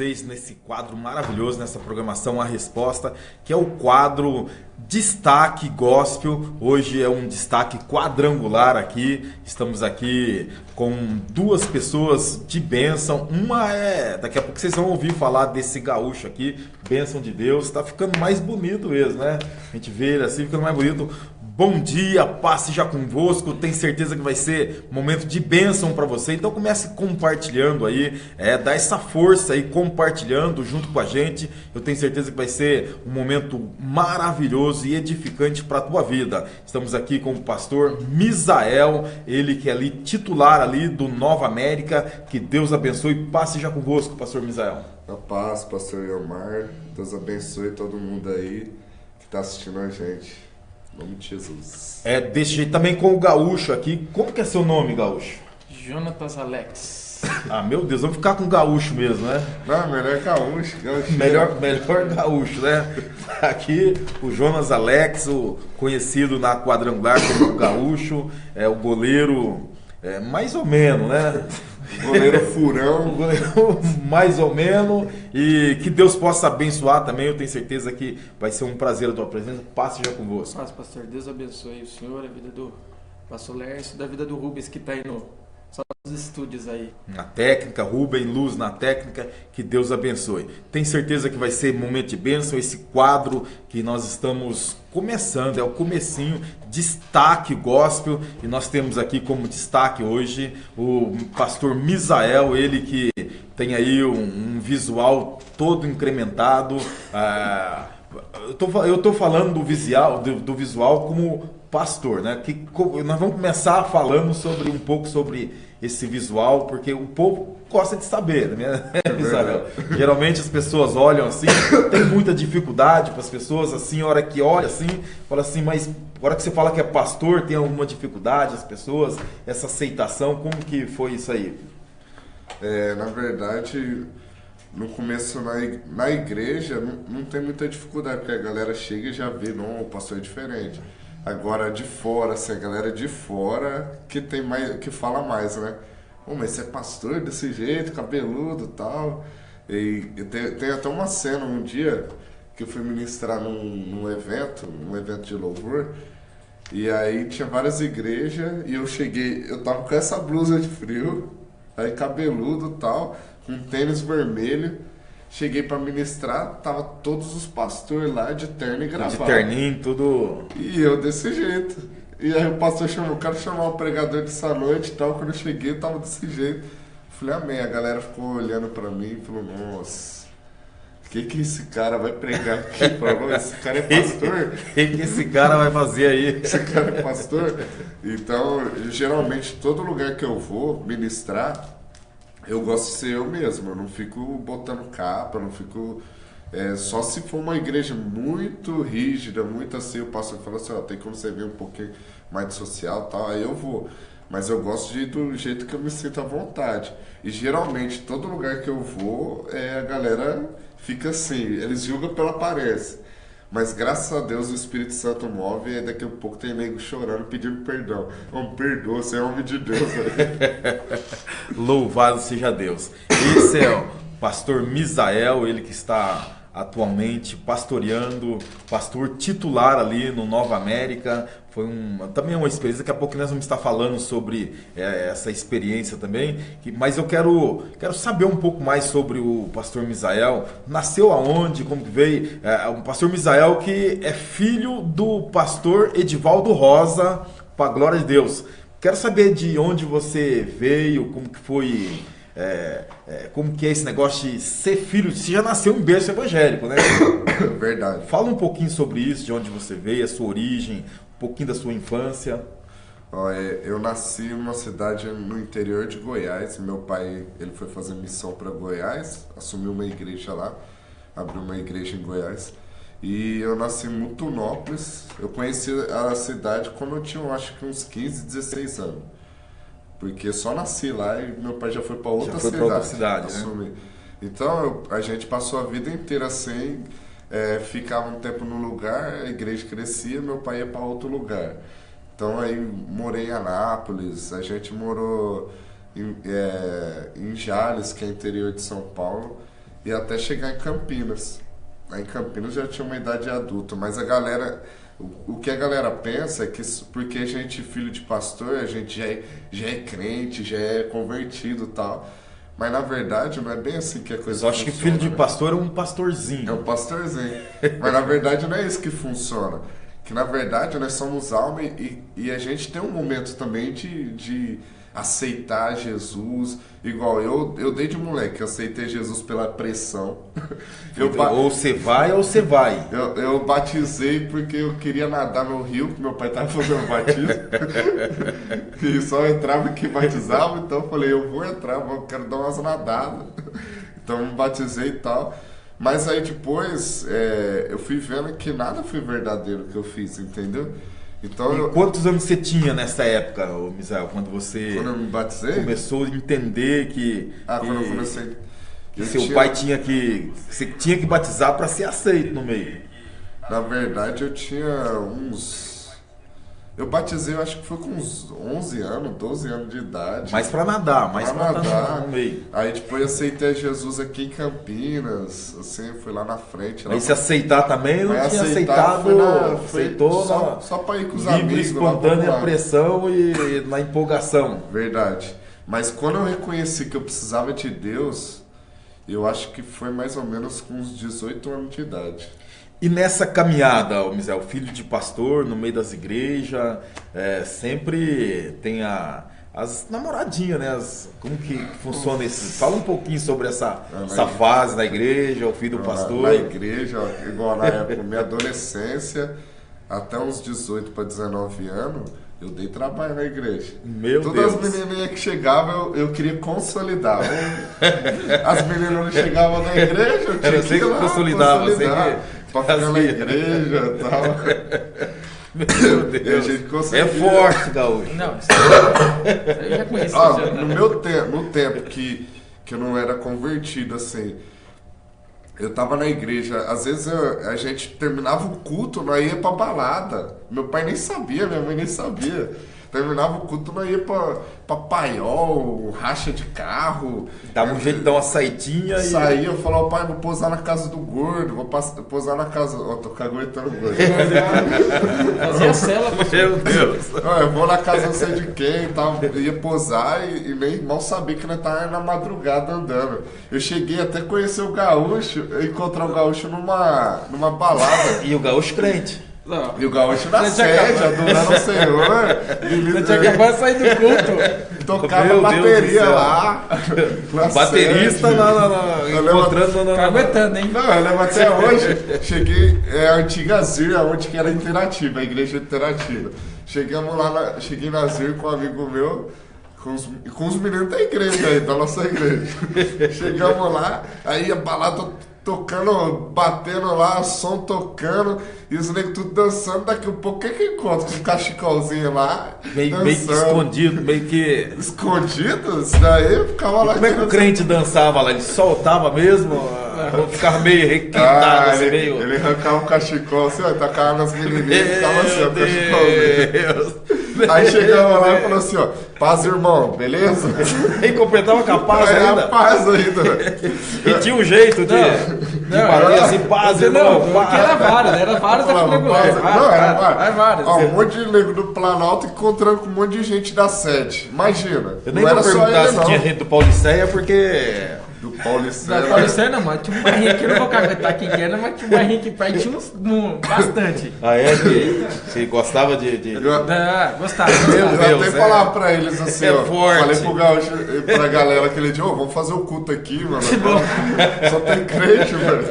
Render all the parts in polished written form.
vocês nesse quadro maravilhoso, nessa programação A Resposta, que é o quadro Destaque Gospel. Hoje é um destaque quadrangular aqui. Estamos aqui com duas pessoas de bênção. Uma daqui a pouco vocês vão ouvir falar desse gaúcho aqui, bênção de Deus. Tá ficando mais bonito mesmo, né? A gente vê ele assim, ficando mais bonito. Bom dia, paz seja convosco. Tenho certeza que vai ser um momento de bênção para você. Então comece compartilhando aí, dá essa força aí, compartilhando junto com a gente. Eu tenho certeza que vai ser um momento maravilhoso e edificante para a tua vida. Estamos aqui com o pastor Misael, ele que é ali titular ali do Nova América. Que Deus abençoe. Paz seja convosco, pastor Misael. A paz, pastor Elmar. Deus abençoe todo mundo aí que está assistindo a gente. Em nome de Jesus. Desse jeito também com o gaúcho aqui. Como que é seu nome, gaúcho? Jonatas Alex. Ah, meu Deus, vamos ficar com gaúcho mesmo, né? Não, melhor gaúcho. Melhor gaúcho, né? Aqui o Jonas Alex, o conhecido na quadrangular como o gaúcho, o goleiro, mais ou menos, né? Goleiro furão. Mais ou menos. E que Deus possa abençoar também. Eu tenho certeza que vai ser um prazer a tua presença. Paz seja convosco. Paz, pastor. Deus abençoe o senhor, a vida do pastor Lércio, da vida do Rubens que está aí nos estúdios aí. Na técnica, Rubem, luz na técnica, que Deus abençoe. Tenho certeza que vai ser momento de bênção, esse quadro que nós estamos começando, é o comecinho, destaque gospel, e nós temos aqui como destaque hoje o pastor Misael, ele que tem aí um visual todo incrementado. Eu tô falando do visual como pastor, né? Nós vamos começar falando um pouco sobre esse visual, porque o povo gosta de saber, né? Geralmente as pessoas olham assim, tem muita dificuldade para as pessoas, assim, a hora que olha assim, fala assim, mas a hora que você fala que é pastor, tem alguma dificuldade, as pessoas, essa aceitação, como que foi isso aí? Na verdade, no começo na igreja não tem muita dificuldade, porque a galera chega e já vê, não, o pastor é diferente. Agora de fora, assim, a galera de fora que fala mais, né? Mas você é pastor desse jeito, cabeludo e tal. E tem até uma cena um dia que eu fui ministrar num evento de louvor. E aí tinha várias igrejas e eu tava com essa blusa de frio, aí cabeludo e tal, com tênis vermelho. Cheguei para ministrar, tava todos os pastores lá de terno e gravata. De terninho, tudo. E eu desse jeito. E aí o pastor chamou, quero chamar o pregador dessa noite e tal. Quando eu cheguei, eu tava desse jeito. Falei, amém. A galera ficou olhando para mim e falou, nossa, o que esse cara vai pregar aqui? Falou, esse cara é pastor? O que esse cara vai fazer aí? Esse cara é pastor? Então, geralmente, todo lugar que eu vou ministrar, eu gosto de ser eu mesmo, eu não fico botando capa, não fico... só se for uma igreja muito rígida, muito assim, o pastor fala assim, tem como você ver um pouquinho mais de social e tal, aí eu vou. Mas eu gosto de ir do jeito que eu me sinto à vontade. E geralmente, todo lugar que eu vou, a galera fica assim, eles julgam pela aparência. Mas graças a Deus o Espírito Santo move e daqui a pouco tem nego chorando, pedindo perdão. Perdoa, você é homem de Deus. Louvado seja Deus. Esse é o pastor Misael, ele que está atualmente pastoreando, pastor titular ali no Nova América. Foi também uma experiência, daqui a pouco nós vamos estar falando sobre essa experiência também, mas eu quero saber um pouco mais sobre o pastor Misael. Nasceu aonde, como que veio? O pastor Misael que é filho do pastor Edivaldo Rosa, para a glória de Deus. Quero saber de onde você veio, como que foi... como que é esse negócio de ser filho? Você já nasceu em berço evangélico, né? Verdade. Fala um pouquinho sobre isso, de onde você veio, a sua origem, um pouquinho da sua infância. Eu nasci numa cidade no interior de Goiás. Meu pai, ele foi fazer missão para Goiás, assumiu uma igreja lá, abriu uma igreja em Goiás. E eu nasci em Mutunópolis. Eu conheci a cidade quando eu tinha, acho que uns 15, 16 anos. Porque só nasci lá e meu pai já foi para outra cidade. Né? Então a gente passou a vida inteira assim, ficava um tempo num lugar, a igreja crescia, meu pai ia para outro lugar. Então aí morei em Anápolis, a gente morou em Jales, que é interior de São Paulo. e até chegar em Campinas. Aí em Campinas já tinha uma idade adulta, mas a galera, o que a galera pensa é que porque a gente é filho de pastor, a gente já é crente, já é convertido e tal. Mas na verdade não é bem assim que a coisa Eu acho que funciona, filho de pastor é um pastorzinho. É um pastorzinho. Mas na verdade não é isso que funciona. Que na verdade nós somos alma e a gente tem um momento também de aceitar Jesus. Igual eu desde moleque, eu aceitei Jesus pela pressão. Ou você vai ou você vai. Eu batizei porque eu queria nadar no rio, que meu pai estava fazendo batismo. E só entrava que batizava, então eu falei, eu vou entrar, eu quero dar umas nadadas. Então eu me batizei e tal. Mas aí depois eu fui vendo que nada foi verdadeiro que eu fiz, entendeu? Então, quantos anos você tinha nessa época, Misael, quando eu me batizei? começou a entender que... Quando eu comecei... Que seu pai tinha que... Você tinha que batizar para ser aceito no meio. Na verdade, eu tinha uns... Eu batizei, eu acho que foi com uns 11 anos, 12 anos de idade. Mas para nadar, mais para nadar no meio. Aí depois aceitei Jesus aqui em Campinas, assim, fui lá na frente. Aí se aceitar também, não tinha aceitado, aceitou só para ir com os livre, amigos. Espontânea pressão e na empolgação. Verdade. Mas quando eu reconheci que eu precisava de Deus, eu acho que foi mais ou menos com uns 18 anos de idade. E nessa caminhada, Misael, filho de pastor, no meio das igrejas, sempre tem as namoradinhas, né? Como que funciona isso? Fala um pouquinho sobre essa fase na igreja, o filho do pastor. Na igreja, igual na época, minha adolescência, até uns 18 para 19 anos, eu dei trabalho na igreja. Todas as menininhas que chegavam, eu queria consolidar. As meninas não chegavam na igreja, eu tinha que ir lá consolidava, para ficar na igreja e tal. Meu Deus, é forte, Gaúcho. Não, isso aí eu já conheci. No tempo que eu não era convertido, assim, eu tava na igreja, às vezes a gente terminava o culto, nós ia pra balada. Meu pai nem sabia, minha mãe nem sabia. Terminava o culto, nós ia pra paiol, racha de carro. Dava um jeito de dar uma saidinha e... Saía, eu falava, pai, vou pousar na casa do gordo, vou pousar na casa... Ó, tô caguetando o gordo. Fazia cela, meu Deus. Eu vou na casa não sei de quem e tal, ia pousar e nem mal sabia que nós tava na madrugada andando. Eu cheguei até conhecer o Gaúcho, encontrar o Gaúcho numa balada. E o Gaúcho crente. Não. E o Gaúcho na sede, adorando o Senhor. Ele tinha acabado de sair do culto. Tocava bateria lá. Baterista encontrando Caguetando, hein? Não, eu lembro até hoje. Cheguei, a antiga Zir, onde que era interativa, a igreja interativa. Cheguei na Zir com um amigo meu, com os meninos da igreja aí, da nossa igreja. Chegamos lá, aí a balada tocando, batendo lá, som tocando, e os negros tudo dançando. Daqui a pouco, quem que encontra com um cachicolzinho lá? Meio que escondido, meio que... Escondido? Isso daí eu ficava lá. Como é que o crente dançava lá? Ele soltava mesmo? Ou ficava meio requintado, assim, meio... Ele arrancava um cachecol assim, ó, tacava nas menininhas e ficava assim, ó, cachecolzinho. Aí chegava lá e falou assim, ó, paz, irmão, beleza? E completava com a paz ainda. Paz ainda. E tinha um jeito de bater assim, paz, irmão. Porque era vários regulares. Não, era vários. Ó, um monte de negro do Planalto encontrando com um monte de gente da sede. Imagina. Eu nem vou perguntar se tinha gente do Pauliceia, porque... Do Pauliceia. Da Pauliceia não, mas tinha um barrinho aqui, eu não vou caguetar quem que era, mas tinha um barrinho aqui perto, tinha bastante. Ah, é? Você gostava de... Gostava. Eu até falava pra eles assim, ó. Forte. Falei pro Gaúcho, pra galera aquele dia, vamos fazer o culto aqui, mano. Só tem crente, mano.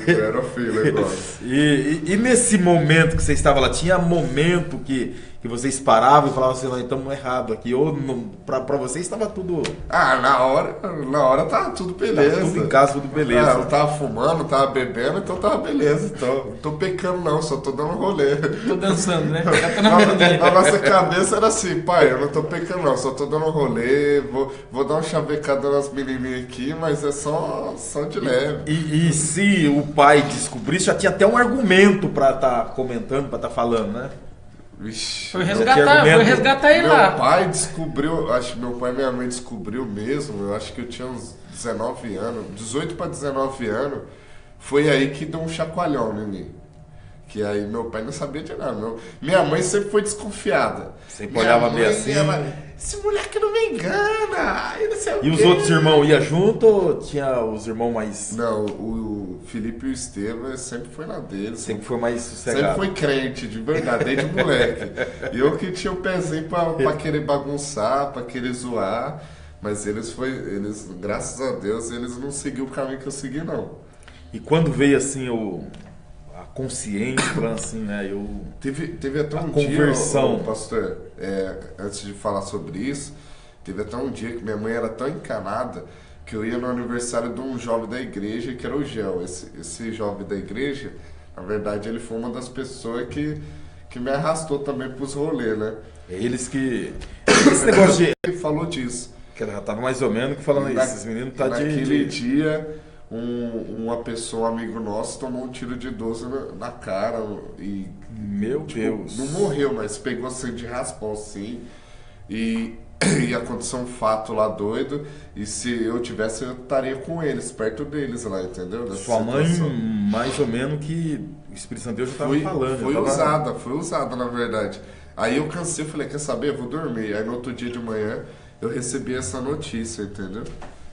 Era feio o negócio. E nesse momento que você estava lá, tinha momento que vocês paravam e falavam assim, nós estamos errado aqui, ou pra você estava tudo... Na hora tava tudo beleza. Tava tudo em casa, tudo beleza. Eu tava fumando, tava bebendo, então tava beleza. Então, não tô pecando não, só tô dando rolê. Tô dançando, né? Na nossa cabeça era assim, pai, eu não tô pecando não, só tô dando rolê, vou dar uma chavecada nas menininhas aqui, mas é só de leve. E se o pai descobrisse, já tinha até um argumento pra estar comentando, pra estar falando, né? Vixe, foi resgatar ele lá. Meu pai descobriu, acho que meu pai e minha mãe descobriu mesmo, eu acho que eu tinha uns 19 anos, 18 para 19 anos, foi aí que deu um chacoalhão em mim. Que aí meu pai não sabia de nada. Minha mãe sempre foi desconfiada. Sempre olhava meio assim. Esse moleque não me engana. E, não sei E os outros irmãos iam junto ou tinha os irmãos mais... Não, o Felipe e o Estevam sempre foi na deles. Sempre foi mais sossegado. Sempre foi crente, de verdade, desde moleque. E eu que tinha o pezinho pra querer bagunçar, pra querer zoar. Mas eles, graças a Deus, eles não seguiram o caminho que eu segui, não. E quando veio assim a consciência, assim, né? Teve até um conversão. dia, pastor, antes de falar sobre isso, teve até um dia que minha mãe era tão encanada que eu ia no aniversário de um jovem da igreja, que era o Gel. Esse jovem da igreja, na verdade, ele foi uma das pessoas que me arrastou também pros rolês, né? É eles que... Esse negócio de... Ele falou disso. Que ela tava mais ou menos falando isso. Esses meninos tá naquele dia, uma pessoa, um amigo nosso, tomou um tiro de 12 na cara e... Meu Deus! Não morreu, mas pegou assim de raspão, assim. E aconteceu um fato lá doido. E se eu tivesse, eu estaria com eles, perto deles lá, entendeu? Nessa Sua mãe, situação. mais ou menos que o Espírito Santo de Deus já estava falando. Foi usada, na verdade. Aí eu cansei, falei, quer saber? Eu vou dormir. Aí no outro dia de manhã, eu recebi essa notícia, entendeu?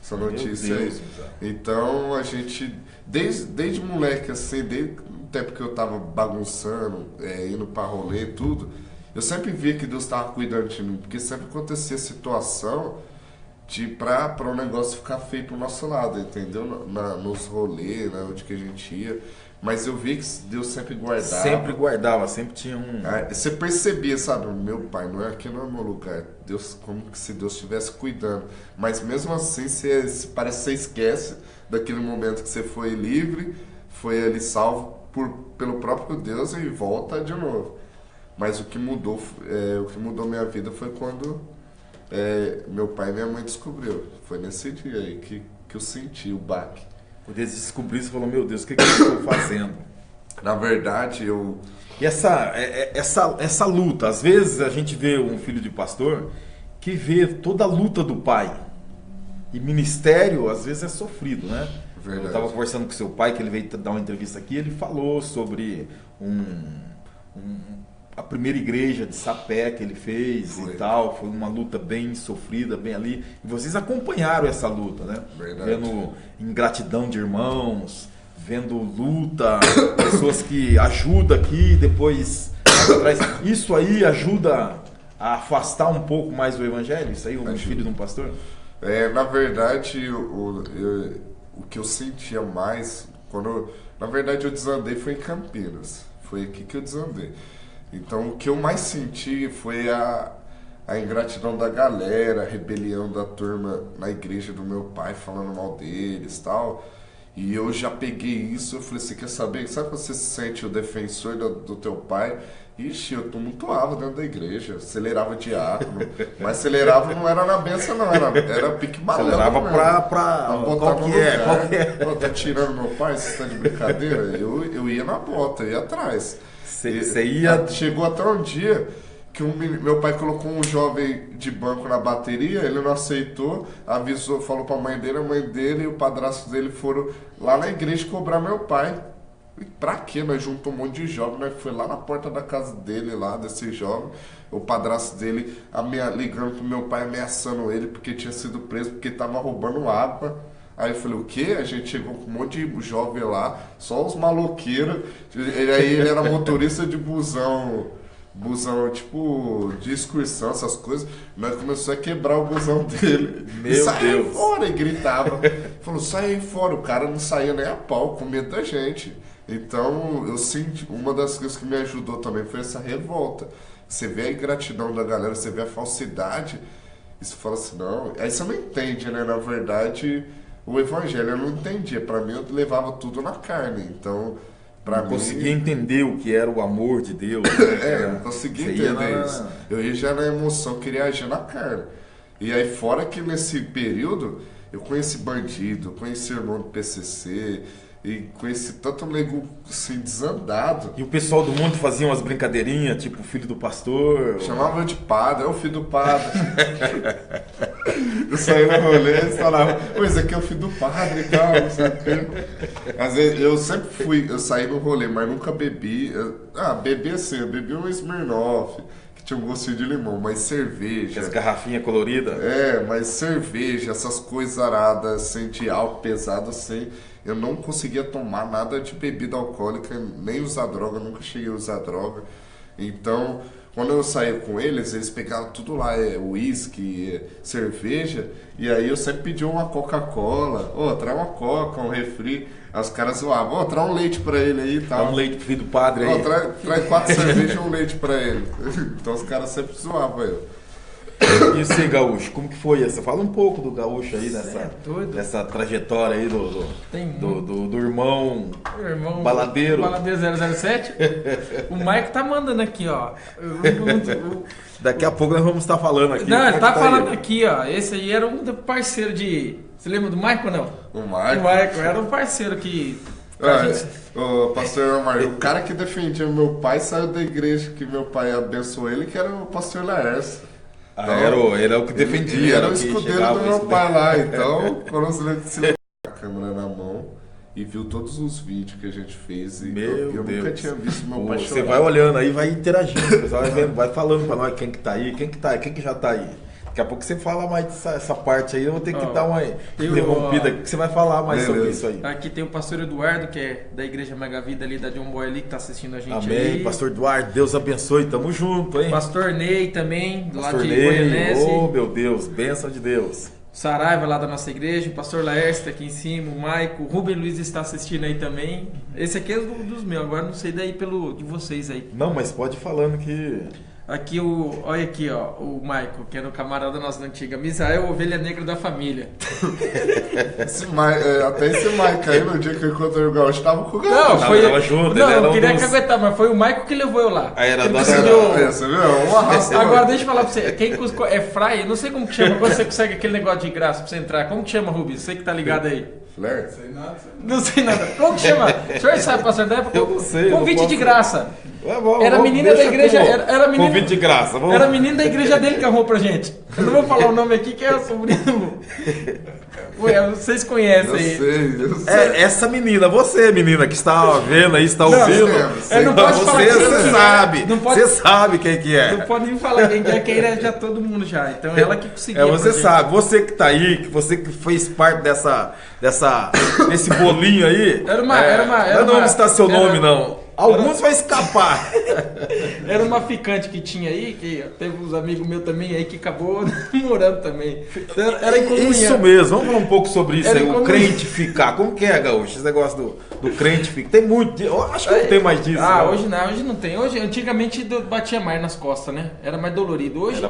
Essa notícia aí. Então, a gente, desde moleque, assim, desde o tempo que eu tava bagunçando, indo pra rolê e tudo, eu sempre via que Deus tava cuidando de mim, porque sempre acontecia situação pra o negócio ficar feio pro nosso lado, entendeu? Nos rolês, né, onde que a gente ia. Mas eu vi que Deus sempre guardava. Sempre guardava, sempre tinha um... Você percebia, sabe? Meu pai, aqui não é meu lugar. Deus, como que se Deus estivesse cuidando. Mas mesmo assim, parece que você esquece daquele momento que você foi livre, foi ali salvo pelo próprio Deus e volta de novo. Mas o que mudou minha vida foi quando meu pai e minha mãe descobriu. Foi nesse dia aí que eu senti o baque. Quando eles descobriram, você falou, meu Deus, o que eu estou fazendo? Na verdade, E essa luta, às vezes a gente vê um filho de pastor que vê toda a luta do pai. E ministério, às vezes, é sofrido, né? Verdade. Eu estava conversando com seu pai, que ele veio dar uma entrevista aqui, ele falou sobre a primeira igreja de Sapé que ele fez e tal. Foi uma luta bem sofrida, bem ali. E vocês acompanharam essa luta, né? Verdade. Vendo ingratidão de irmãos, vendo luta, pessoas que ajudam aqui, depois atrás. Isso aí ajuda a afastar um pouco mais o evangelho? Isso aí, um filho de um pastor? Na verdade, o que eu sentia mais, na verdade eu desandei foi em Campinas. Foi aqui que eu desandei. Então o que eu mais senti foi a ingratidão da galera, a rebelião da turma na igreja do meu pai, falando mal deles e tal. E eu já peguei isso, eu falei, você quer saber? Sabe quando você se sente o defensor do teu pai? Ixi, eu tumultuava dentro da igreja, acelerava diácono, mas acelerava não era na benção não, era pique balão. Acelerava pra botar qual que é? Pô, tá tirando meu pai, você tá de brincadeira? Eu ia na bota, eu ia atrás. Você ia... Chegou até um dia que meu pai colocou um jovem de banco na bateria, ele não aceitou, avisou, falou pra mãe dele e o padrasto dele foram lá na igreja cobrar meu pai. E pra quê? Nós juntamos um monte de jovem, nós foi lá na porta da casa dele, lá desse jovem, o padrasto dele ligando pro meu pai, ameaçando ele porque tinha sido preso, porque tava roubando água. Aí eu falei, o quê? A gente chegou com um monte de jovem lá, só os maloqueiros. Aí ele era motorista de busão, tipo, de excursão, essas coisas. Nós começamos a quebrar o busão dele. Meu sai Deus! Fora! E gritava. Falou, sai aí fora. O cara não saía nem a pau, com medo da gente. Então, eu senti, uma das coisas que me ajudou também foi essa revolta. Você vê a ingratidão da galera, você vê a falsidade, e você fala assim, não... Aí você não entende, né? Na verdade, o evangelho eu não entendia. Pra mim, eu levava tudo na carne. Então, pra mim... conseguia entender o que era o amor de Deus. Né? Não conseguia entender isso. Eu ia já na emoção, queria agir na carne. E aí, fora que nesse período, eu conheci bandido, conheci irmão do PCC... E conheci tanto nego assim, desandado. E o pessoal do mundo fazia umas brincadeirinhas, tipo o filho do pastor. Chamava eu de padre, é o filho do padre. Eu saí no rolê e falava, pois aqui é o filho do padre e tal, não sei o quê. Às vezes, eu sempre eu saí no rolê, mas nunca bebi. Bebi assim, eu bebi um Smirnoff, que tinha um gostinho de limão, mas cerveja. As garrafinhas coloridas. Mas cerveja, essas coisas aradas, assim, de álcool pesado, assim, eu não conseguia tomar nada de bebida alcoólica, nem usar droga, nunca cheguei a usar droga. Então, quando eu saía com eles pegavam tudo lá, uísque, cerveja, e aí eu sempre pedia uma Coca-Cola, traz uma Coca, um refri. Aí os caras zoavam, traz um leite pra ele aí e tal. Dá um leite pro filho do padre aí. Traz 4 cervejas e um leite pra ele. Então os caras sempre zoavam eu. E você, Gaúcho, como que foi essa? Fala um pouco do Gaúcho aí, nessa trajetória aí do irmão baladeiro. Baladeiro 007. O Maico tá mandando aqui, ó. Daqui a pouco nós vamos estar falando aqui. Não, ele tá falando aqui, ó. Esse aí era um parceiro de... Você lembra do Maico ou não? O Maico? O Maico era um parceiro que... O pastor Mário, o cara que defendia meu pai saiu da igreja que meu pai abençoou ele, que era o pastor Laércio. Então, ele é o que defendia. Ele era o escudeiro do meu pai lá. Então, quando você a câmera na mão e viu todos os vídeos que a gente fez, e eu nunca tinha visto meu pai chorar. Você vai olhando aí, vai interagindo, o pessoal vai falando pra nós quem que tá aí, quem que já tá aí. Daqui a pouco você fala mais dessa parte aí, eu vou ter que dar uma interrompida, que você vai falar mais sobre isso aí. Aqui tem o pastor Eduardo, que é da Igreja Mega Vida ali, da John Boy ali, que tá assistindo a gente. Amém, aí. pastor Eduardo, Deus abençoe, tamo junto, hein? Pastor Ney também, do lado de Goianense. Oh, meu Deus, bênção de Deus. Saraiva lá da nossa igreja, o pastor Laércio tá aqui em cima, o Maico, o Rubem Luiz está assistindo aí também. Esse aqui é dos meus, agora não sei daí de vocês aí. Não, mas pode ir falando que... Aqui olha aqui, ó, o Maico, que era o camarada nosso da antiga. Misael, ovelha negra da família. Até esse Maico aí, no dia que eu encontrei o Gaúcho, tava com o Gaúcho. Não, tava junto, não, eu queria caguetar, mas foi o Maico que levou eu lá. Aí era você viu? Um arrasto. Agora deixa eu falar pra você, quem é fry, não sei como que chama, quando você consegue aquele negócio de graça pra você entrar. Como que chama, Rubens? Você que tá ligado aí. Flare? Não sei nada. Como que chama? O senhor sabe, pastor? Eu não sei. Convite de graça. Bom, era menina da igreja. Era menina, convite de graça. Era menina da igreja dele que arrumou pra gente. Eu não vou falar o nome aqui, que é o sobrinho. Vocês conhecem aí. Eu sei. Essa menina, você, menina, que está vendo aí, está ouvindo. Não pode falar você sabe. Você sabe quem que é. Não pode nem falar quem é já todo mundo já. Então ela que conseguiu. Você sabe. Você que está aí, você que fez parte desse bolinho aí. Não vamos citar seu nome, não. Alguns vão escapar. Era uma ficante que tinha aí, que teve uns amigos meus também aí que acabou morando também. Era em comunhão. Isso mesmo, vamos falar um pouco sobre isso aí, o crente ficar. Como que é, Gaúcho? Esse negócio do crente ficar. Tem muito. Eu acho que não tem mais disso. Hoje não tem. Antigamente batia mais nas costas, né? Era mais dolorido. Hoje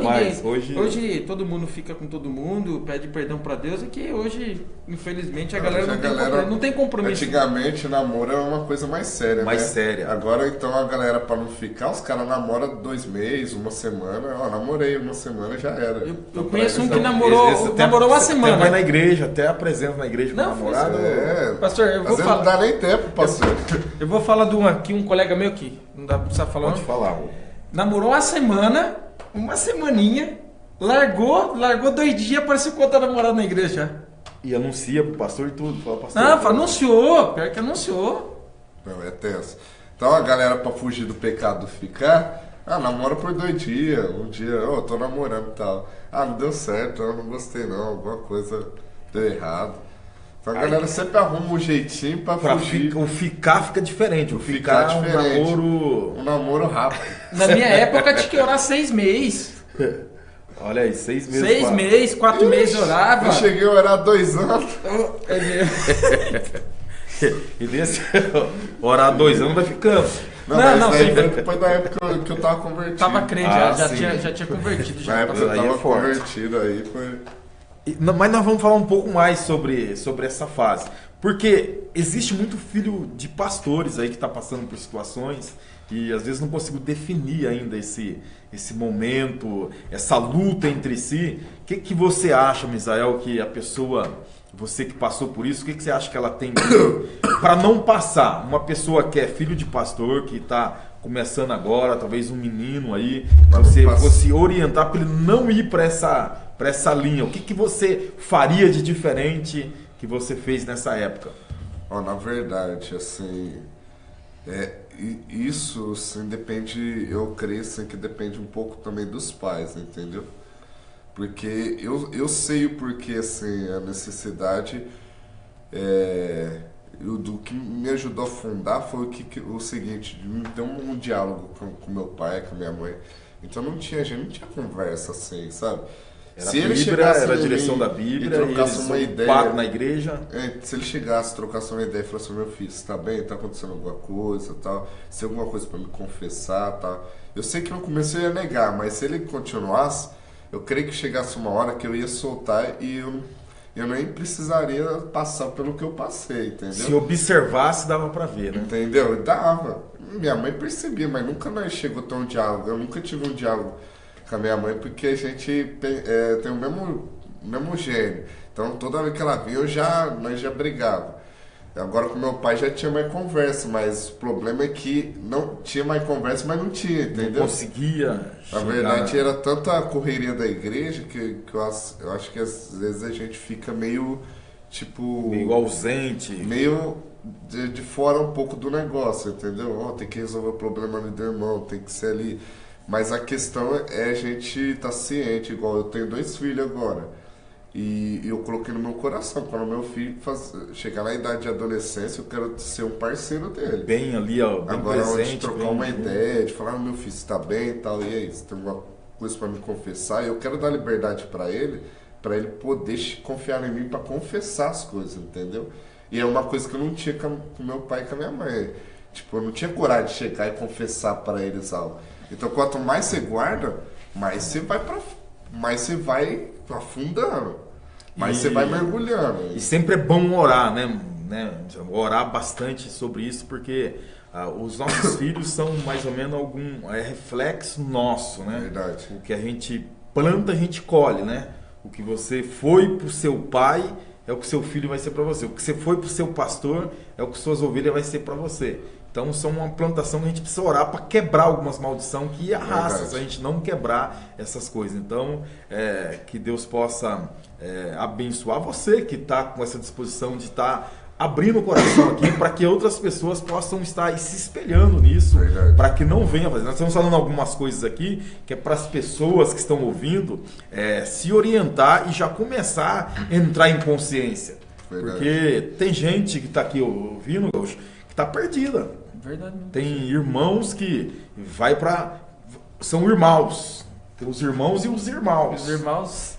hoje todo mundo fica com todo mundo, pede perdão pra Deus, e que hoje, infelizmente, a galera não tem compromisso. Antigamente, namoro era uma coisa mais séria, mais né? séria. Agora, então, a galera, pra não ficar, os caras namoram 2 meses, uma semana. Namorei uma semana, já era. Eu conheço um que namorou uma semana. Vai na igreja, até apresenta na igreja com o namorado. Pastor, eu vou falar. Não dá nem tempo, pastor. Eu vou falar de um colega meu que não dá pra falar. Pode falar. Namorou uma semaninha, largou 2 dias, parecia que eu tava namorando na igreja já. E anuncia pro pastor e tudo. Fala, pastor, anunciou, pior que anunciou. Não, é tenso. Então a galera, pra fugir do pecado ficar, namora por 2 dias, um dia, tô namorando e tal. Não deu certo, eu não gostei não, alguma coisa deu errado. Então a galera sempre arruma um jeitinho pra fugir. O ficar fica diferente, o ficar é diferente. Um namoro rápido. Na minha época tinha que orar 6 meses. Olha aí, 6 meses. 6 meses, 4 meses orava. Eu cheguei a orar 2 anos. É mesmo. E desse orar 2 anos vai ficando. Não, foi da época que eu tava convertido. Tava crente, já tinha convertido. Na época eu tava convertido, aí foi... Mas nós vamos falar um pouco mais sobre essa fase. Porque existe muito filho de pastores aí que está passando por situações e às vezes não consigo definir ainda esse momento, essa luta entre si. O que você acha, Misael, que a pessoa... Você que passou por isso, o que você acha que ela tem para não passar? Uma pessoa que é filho de pastor, que está começando agora, talvez um menino aí, que você fosse orientar para ele não ir para essa linha? O que você faria de diferente que você fez nessa época? Na verdade, assim, isso assim, depende, eu creio assim, que depende um pouco também dos pais, entendeu? Porque eu sei o porquê, assim, a necessidade do que me ajudou a fundar foi o seguinte, de ter um diálogo com meu pai, com minha mãe. Então a gente não tinha conversa assim, sabe? Se ele chegasse era a direção da Bíblia, e trocasse uma ideia na igreja. Se ele chegasse, trocasse uma ideia e falasse: meu filho, você tá bem? Tá acontecendo alguma coisa, tal? Se tem alguma coisa para me confessar, tal? Eu sei que no começo eu ia negar, mas se ele continuasse, eu creio que chegasse uma hora que eu ia soltar e eu nem precisaria passar pelo que eu passei, entendeu? Se observasse, dava para ver, né? Entendeu? Dava. Minha mãe percebia, mas nunca nós chegou a ter um diálogo. Eu nunca tive um diálogo com a minha mãe, porque a gente tem o mesmo gênio. Então toda vez que ela vinha, nós já brigava. Agora com meu pai já tinha mais conversa, mas o problema é que não tinha mais conversa, mas não tinha, entendeu? Não conseguia. Na verdade, era tanta a correria da igreja que eu acho que às vezes a gente fica meio ausente. Meio de fora um pouco do negócio, entendeu? Tem que resolver o problema do irmão, tem que ser ali. Mas a questão é a gente estar ciente, igual eu tenho 2 filhos agora. E eu coloquei no meu coração, quando meu filho chegar na idade de adolescência, eu quero ser um parceiro dele. Bem ali, ó, bem agora, presente. De trocar uma ideia, de falar: meu filho, você tá bem e tal, e aí, você tem alguma coisa para me confessar? E eu quero dar liberdade para ele poder confiar em mim para confessar as coisas, entendeu? E é uma coisa que eu não tinha com meu pai e com a minha mãe. Tipo, eu não tinha coragem de chegar e confessar para eles algo. Então, quanto mais você guarda, mais você vai afundando, mais você vai mergulhando. E sempre é bom orar, né? Orar bastante sobre isso, porque os nossos filhos são mais ou menos reflexo nosso, né? Verdade. O que a gente planta, a gente colhe, né? O que você foi pro seu pai é o que seu filho vai ser para você. O que você foi pro seu pastor é o que suas ovelhas vai ser para você. Então, são uma plantação que a gente precisa orar para quebrar algumas maldições que arrastam, se a gente não quebrar essas coisas. Então, que Deus possa abençoar você que está com essa disposição de estar abrindo o coração aqui para que outras pessoas possam estar se espelhando nisso, para que não venha fazer. Nós estamos falando algumas coisas aqui que é para as pessoas que estão ouvindo se orientar e já começar a entrar em consciência. Verdade. Porque tem gente que está aqui ouvindo que está perdida. Verdade. Tem irmãos que são irmãos. Tem os irmãos e os irmãos. Os irmãos.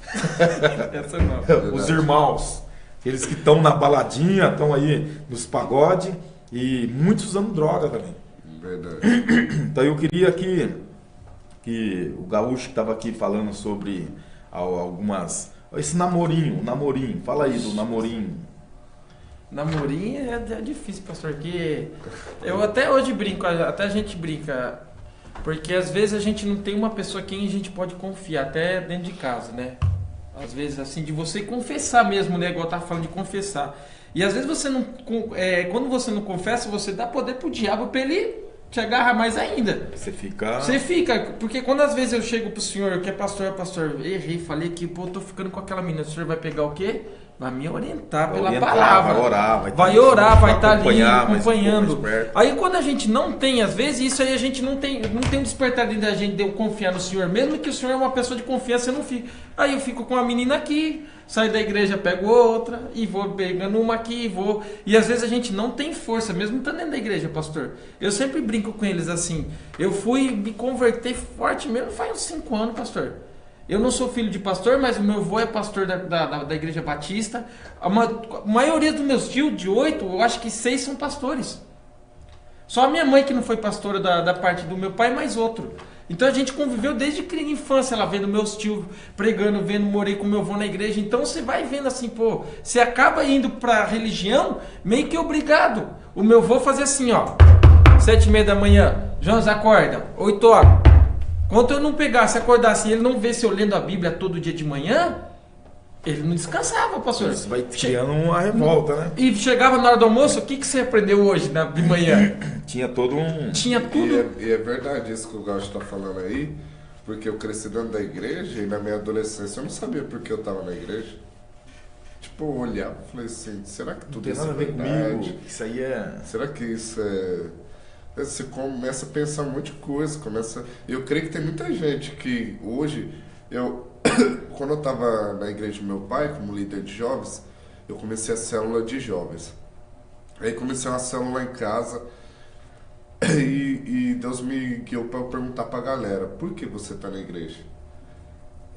Os irmãos. Aqueles que estão na baladinha, estão aí nos pagodes e muitos usando droga também. Verdade. Então eu queria que o Gaúcho que estava aqui falando sobre algumas... Esse namorinho. Fala aí do namorinho. Namorinho é difícil, pastor, porque eu até hoje brinco, até a gente brinca, porque às vezes a gente não tem uma pessoa quem a gente pode confiar, até dentro de casa, né? Às vezes assim, de você confessar mesmo, né? Igual eu tava falando de confessar. E às vezes você não, quando você não confessa, você dá poder pro diabo pra ele te agarrar mais ainda. Você fica, porque quando às vezes eu chego pro senhor, que é pastor, errei, falei que, tô ficando com aquela menina, o senhor vai pegar o quê? Vai me orientar pela palavra. Vai orar, vai estar ali acompanhando. Aí quando a gente não tem, às vezes, isso aí a gente não tem um despertar dentro da gente de eu confiar no Senhor. Mesmo que o Senhor é uma pessoa de confiança, eu não fico. Aí eu fico com uma menina aqui, saio da igreja, pego outra, e vou pegando uma aqui, e vou. E às vezes a gente não tem força, mesmo estando dentro da igreja, pastor. Eu sempre brinco com eles assim. Eu fui me converter forte mesmo faz uns 5 anos, pastor. Eu não sou filho de pastor, mas o meu avô é pastor da Igreja Batista. A maioria dos meus tios, de 8, eu acho que 6 são pastores. Só a minha mãe que não foi pastora da parte do meu pai, mais outro. Então a gente conviveu desde infância, ela vendo meus tios pregando, morei com meu avô na igreja. Então você vai vendo assim, você acaba indo pra religião meio que obrigado. O meu avô fazia assim, 7h30 da manhã, Jonas, acorda, 8 horas. Quando eu não pegasse, acordasse e ele não vesse eu lendo a Bíblia todo dia de manhã, Ele não descansava, pastor. Isso vai criando uma revolta, né? E chegava na hora do almoço, o que você aprendeu hoje, de manhã? Tinha todo um... Tinha tudo. E é verdade isso que o Gaucho está falando aí, porque eu cresci dentro da igreja e na minha adolescência eu não sabia por que eu estava na igreja. Tipo, eu olhava e falei assim, será que tudo isso é verdade? Isso aí é... Será que isso é... Você começa a pensar um monte de coisa, Eu creio que tem muita gente que hoje... Quando eu estava na igreja do meu pai, como líder de jovens, eu comecei a célula de jovens. Aí comecei uma célula lá em casa e Deus me guiou para eu perguntar para a galera, por que você está na igreja?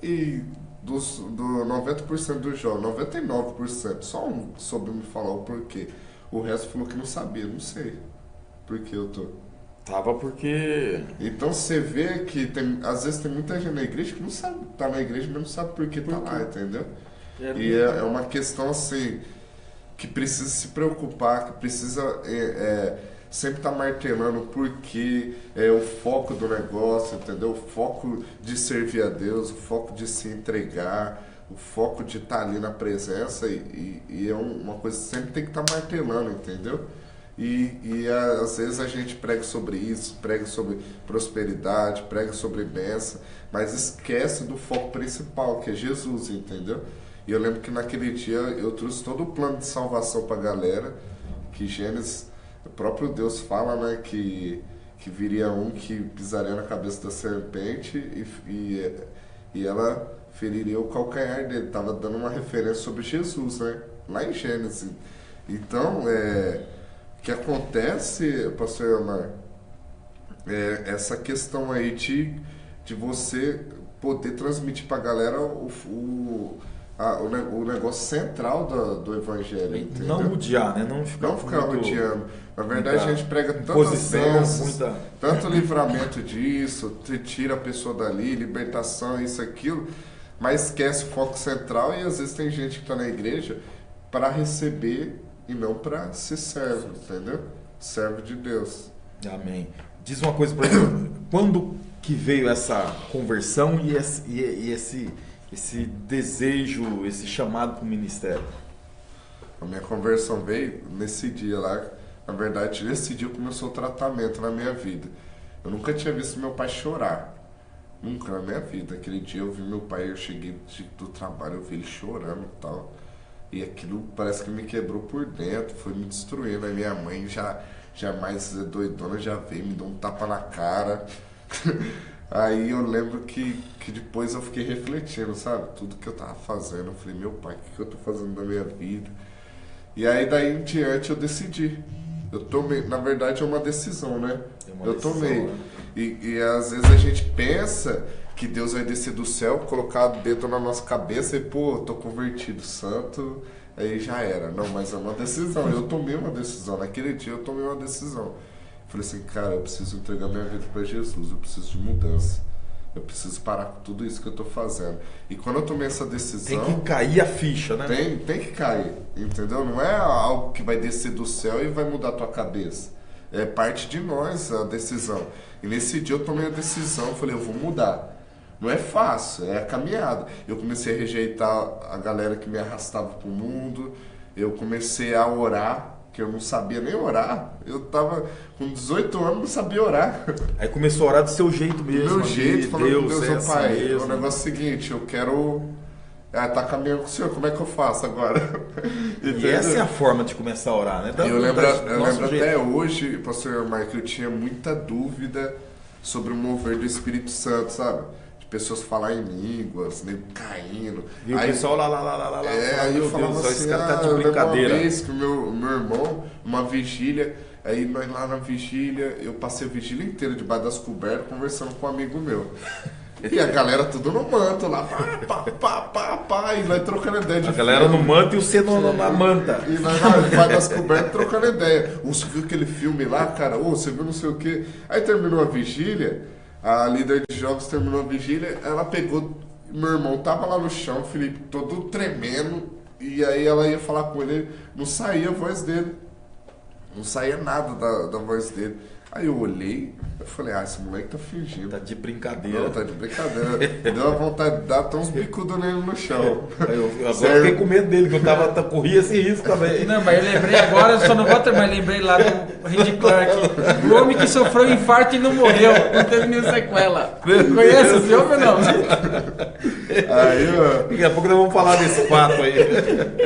E do 90% dos jovens, 99%, só um soube me falar o porquê. O resto falou que não sabia, não sei por que eu tô. Tava porque... Então você vê que às vezes tem muita gente na igreja que não sabe, tá na igreja, mas não sabe por que tá lá, entendeu? É uma questão assim, que precisa se preocupar, que precisa sempre estar martelando o porquê, o foco do negócio, entendeu? O foco de servir a Deus, o foco de se entregar, o foco de estar ali na presença e é uma coisa que sempre tem que estar martelando, entendeu? E às vezes a gente prega sobre isso, prega sobre prosperidade, prega sobre bênção, mas esquece do foco principal, que é Jesus, entendeu? E eu lembro que naquele dia eu trouxe todo o plano de salvação para a galera, que Gênesis, o próprio Deus fala, né, que viria um que pisaria na cabeça da serpente e ela feriria o calcanhar dele. Estava dando uma referência sobre Jesus, né, lá em Gênesis. Então, o que acontece, pastor Omar, essa questão aí de você poder transmitir para a galera o negócio central do evangelho. Entendeu? Não odiar, né? Não ficar odiando. Na verdade, a gente prega tantas bênçãos, tanto livramento disso, tira a pessoa dali, libertação, isso, aquilo, mas esquece o foco central e às vezes tem gente que está na igreja para receber e não para ser servo, entendeu? Servo de Deus. Amém. Diz uma coisa para mim, quando que veio essa conversão e esse desejo, esse chamado para o ministério? A minha conversão veio nesse dia lá. Na verdade, nesse dia começou o tratamento na minha vida. Eu nunca tinha visto meu pai chorar. Nunca na minha vida. Aquele dia eu vi meu pai, eu cheguei do trabalho, eu vi ele chorando e tal. E aquilo parece que me quebrou por dentro, foi me destruindo. Aí minha mãe já mais doidona, já veio, me deu um tapa na cara. Aí eu lembro que depois eu fiquei refletindo, sabe? Tudo que eu tava fazendo. Eu falei, meu pai, o que eu tô fazendo na minha vida? E aí daí em diante eu decidi. Eu tomei, na verdade é uma decisão, né? Eu tomei. Né? E às vezes a gente pensa que Deus vai descer do céu, colocar o dedo na nossa cabeça e, pô, tô convertido, santo, aí já era. Não, mas é uma decisão. Eu tomei uma decisão. Naquele dia eu tomei uma decisão. Falei assim, cara, eu preciso entregar minha vida para Jesus, eu preciso de mudança. Eu preciso parar com tudo isso que eu tô fazendo. E quando eu tomei essa decisão... Tem que cair a ficha, né? Tem que cair, entendeu? Não é algo que vai descer do céu e vai mudar a tua cabeça. É parte de nós a decisão. E nesse dia eu tomei a decisão, falei, eu vou mudar. Não é fácil, é a caminhada. Eu comecei a rejeitar a galera que me arrastava pro mundo. Eu comecei a orar, que eu não sabia nem orar. Eu tava com 18 anos, não sabia orar. Aí começou a orar do seu jeito mesmo. Do meu jeito, falando com Deus, pai, mesmo. O negócio é o seguinte, eu quero... tá caminhando com o senhor, como é que eu faço agora? E essa é a forma de começar a orar, né? Eu lembro até hoje, pastor Marco, que eu tinha muita dúvida sobre o mover do Espírito Santo, sabe? De pessoas falar em línguas, nego caindo. E o pessoal lá. Aí eu falava Deus, assim, esse cara tá de brincadeira. Uma vez que o meu irmão, uma vigília, aí nós lá na vigília, eu passei a vigília inteira debaixo das cobertas conversando com um amigo meu. E a galera tudo no manto lá, pá, e nós trocando ideia de a galera no manto e você na manta. E nós lá debaixo das cobertas trocando ideia. Você viu aquele filme lá, cara? Você viu não sei o quê. Aí terminou a vigília, a líder de jogos terminou a vigília, ela pegou, meu irmão tava lá no chão, o Felipe todo tremendo, e aí ela ia falar com ele, não saía a voz dele. Não saía nada da voz dele. Aí eu olhei, eu falei, esse moleque tá fingindo. Tá de brincadeira. Não, tá de brincadeira. Deu uma vontade de dar até uns bicudos nele no chão. Eu fiquei com medo dele, que eu corria esse risco também. Não, mas eu lembrei agora, eu só não vou ter, mas lembrei lá do Randy Clark. O homem que sofreu um infarto e não morreu, não teve nenhuma sequela. Conhece esse homem ou não? Aí, daqui a pouco nós vamos falar desse fato aí.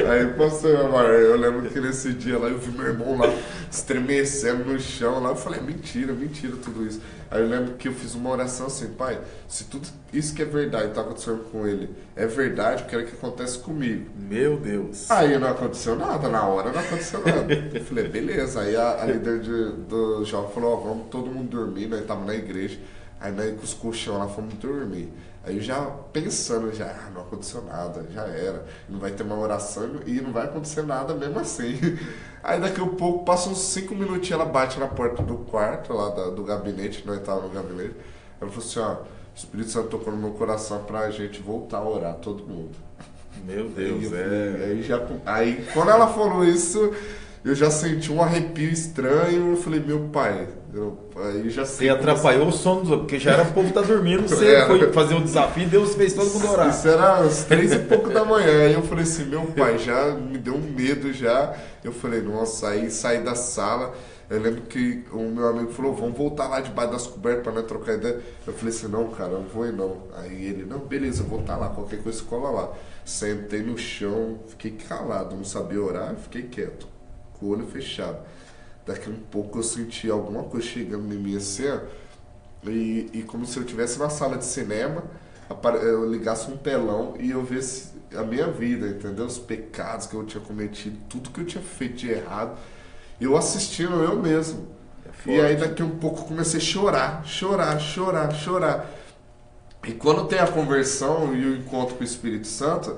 Aí, pastor, eu lembro que nesse dia lá, eu vi meu irmão lá estremecendo no chão lá. Eu falei, mentira tudo isso. Aí eu lembro que eu fiz uma oração assim, pai, se tudo isso que é verdade tá acontecendo com ele é verdade, eu quero que aconteça comigo. Meu Deus. Aí não aconteceu nada, na hora não aconteceu nada. Eu falei, beleza. Aí a líder do jovem falou, vamos todo mundo dormir, nós tava na igreja. Aí nós com os colchão lá fomos dormir. Aí eu já pensando, não aconteceu nada, já era. Não vai ter uma oração e não vai acontecer nada mesmo assim. Aí daqui a pouco, passa uns 5 minutinhos, ela bate na porta do quarto, lá do gabinete, nós estávamos no gabinete. Ela falou assim, o Espírito Santo tocou no meu coração pra gente voltar a orar, todo mundo. Meu Deus, Aí quando ela falou isso, eu já senti um arrepio estranho. Eu falei, meu pai, aí já sei. Você atrapalhou o sono dos outros, porque já era o povo tá dormindo, você foi fazer um desafio e Deus fez todo mundo orar. Isso era às 3 e pouco da manhã. Aí eu falei assim, meu pai, já me deu um medo já. Eu falei, nossa, aí saí da sala. Eu lembro que o meu amigo falou, vamos voltar lá debaixo das cobertas pra nós trocar ideia. Eu falei assim, não, cara, não vou ir não. Aí ele, não, beleza, vou estar lá, qualquer coisa cola lá. Sentei no chão, fiquei calado, não sabia orar, fiquei quieto, com o olho fechado. Daqui a um pouco eu senti alguma coisa chegando em mim assim, e como se eu estivesse na sala de cinema, eu ligasse um telão e eu visse a minha vida, entendeu? Os pecados que eu tinha cometido, tudo que eu tinha feito de errado. Eu assistindo eu mesmo. E aí daqui a um pouco eu comecei a chorar. E quando tem a conversão e o encontro com o Espírito Santo,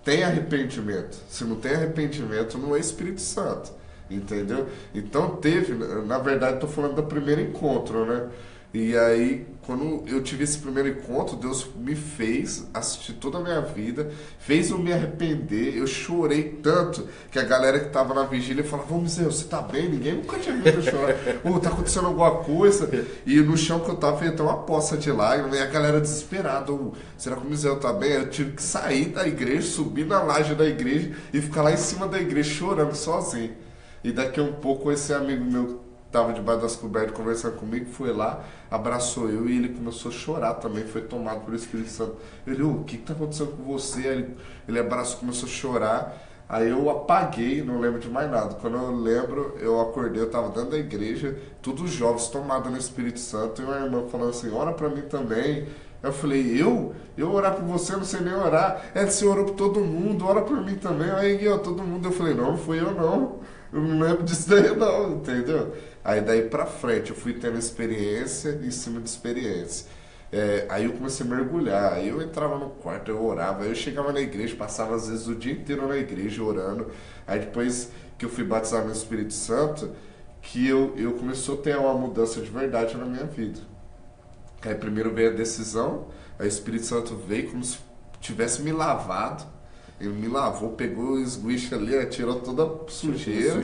tem arrependimento. Se não tem arrependimento, não é Espírito Santo. Entendeu? Então teve, na verdade estou falando do primeiro encontro, né? E aí, quando eu tive esse primeiro encontro, Deus me fez assistir toda a minha vida, fez eu me arrepender. Eu chorei tanto que a galera que estava na vigília falava, Zé, você tá bem? Ninguém nunca tinha visto eu chorar. Tá acontecendo alguma coisa? E no chão que eu tava, veio até uma poça de lágrimas, e a galera desesperada, será que o Zé tá bem? Eu tive que sair da igreja, subir na laje da igreja e ficar lá em cima da igreja chorando sozinho. E daqui a um pouco esse amigo meu estava debaixo das cobertas conversando comigo, foi lá, abraçou eu e ele começou a chorar também, foi tomado pelo Espírito Santo. Ele, o que está acontecendo com você? Ele abraçou, começou a chorar. Aí eu apaguei, não lembro de mais nada. Quando eu lembro, eu acordei, eu estava dentro da igreja, todos os jovens tomados no Espírito Santo, e uma irmã falando assim, ora para mim também. Eu falei, eu orar por você, não sei nem orar. Você orou por todo mundo, ora por mim também. Aí todo mundo, eu falei, não fui eu não. Eu não lembro disso daí não, entendeu? Aí daí pra frente eu fui tendo experiência em cima de experiência. Aí eu comecei a mergulhar, aí eu entrava no quarto, eu orava, aí eu chegava na igreja, passava às vezes o dia inteiro na igreja orando. Aí depois que eu fui batizado no Espírito Santo, que eu começou a ter uma mudança de verdade na minha vida. Aí primeiro veio a decisão, aí o Espírito Santo veio como se tivesse me lavado. Ele me lavou, pegou o esguicho ali, tirou toda a sujeira.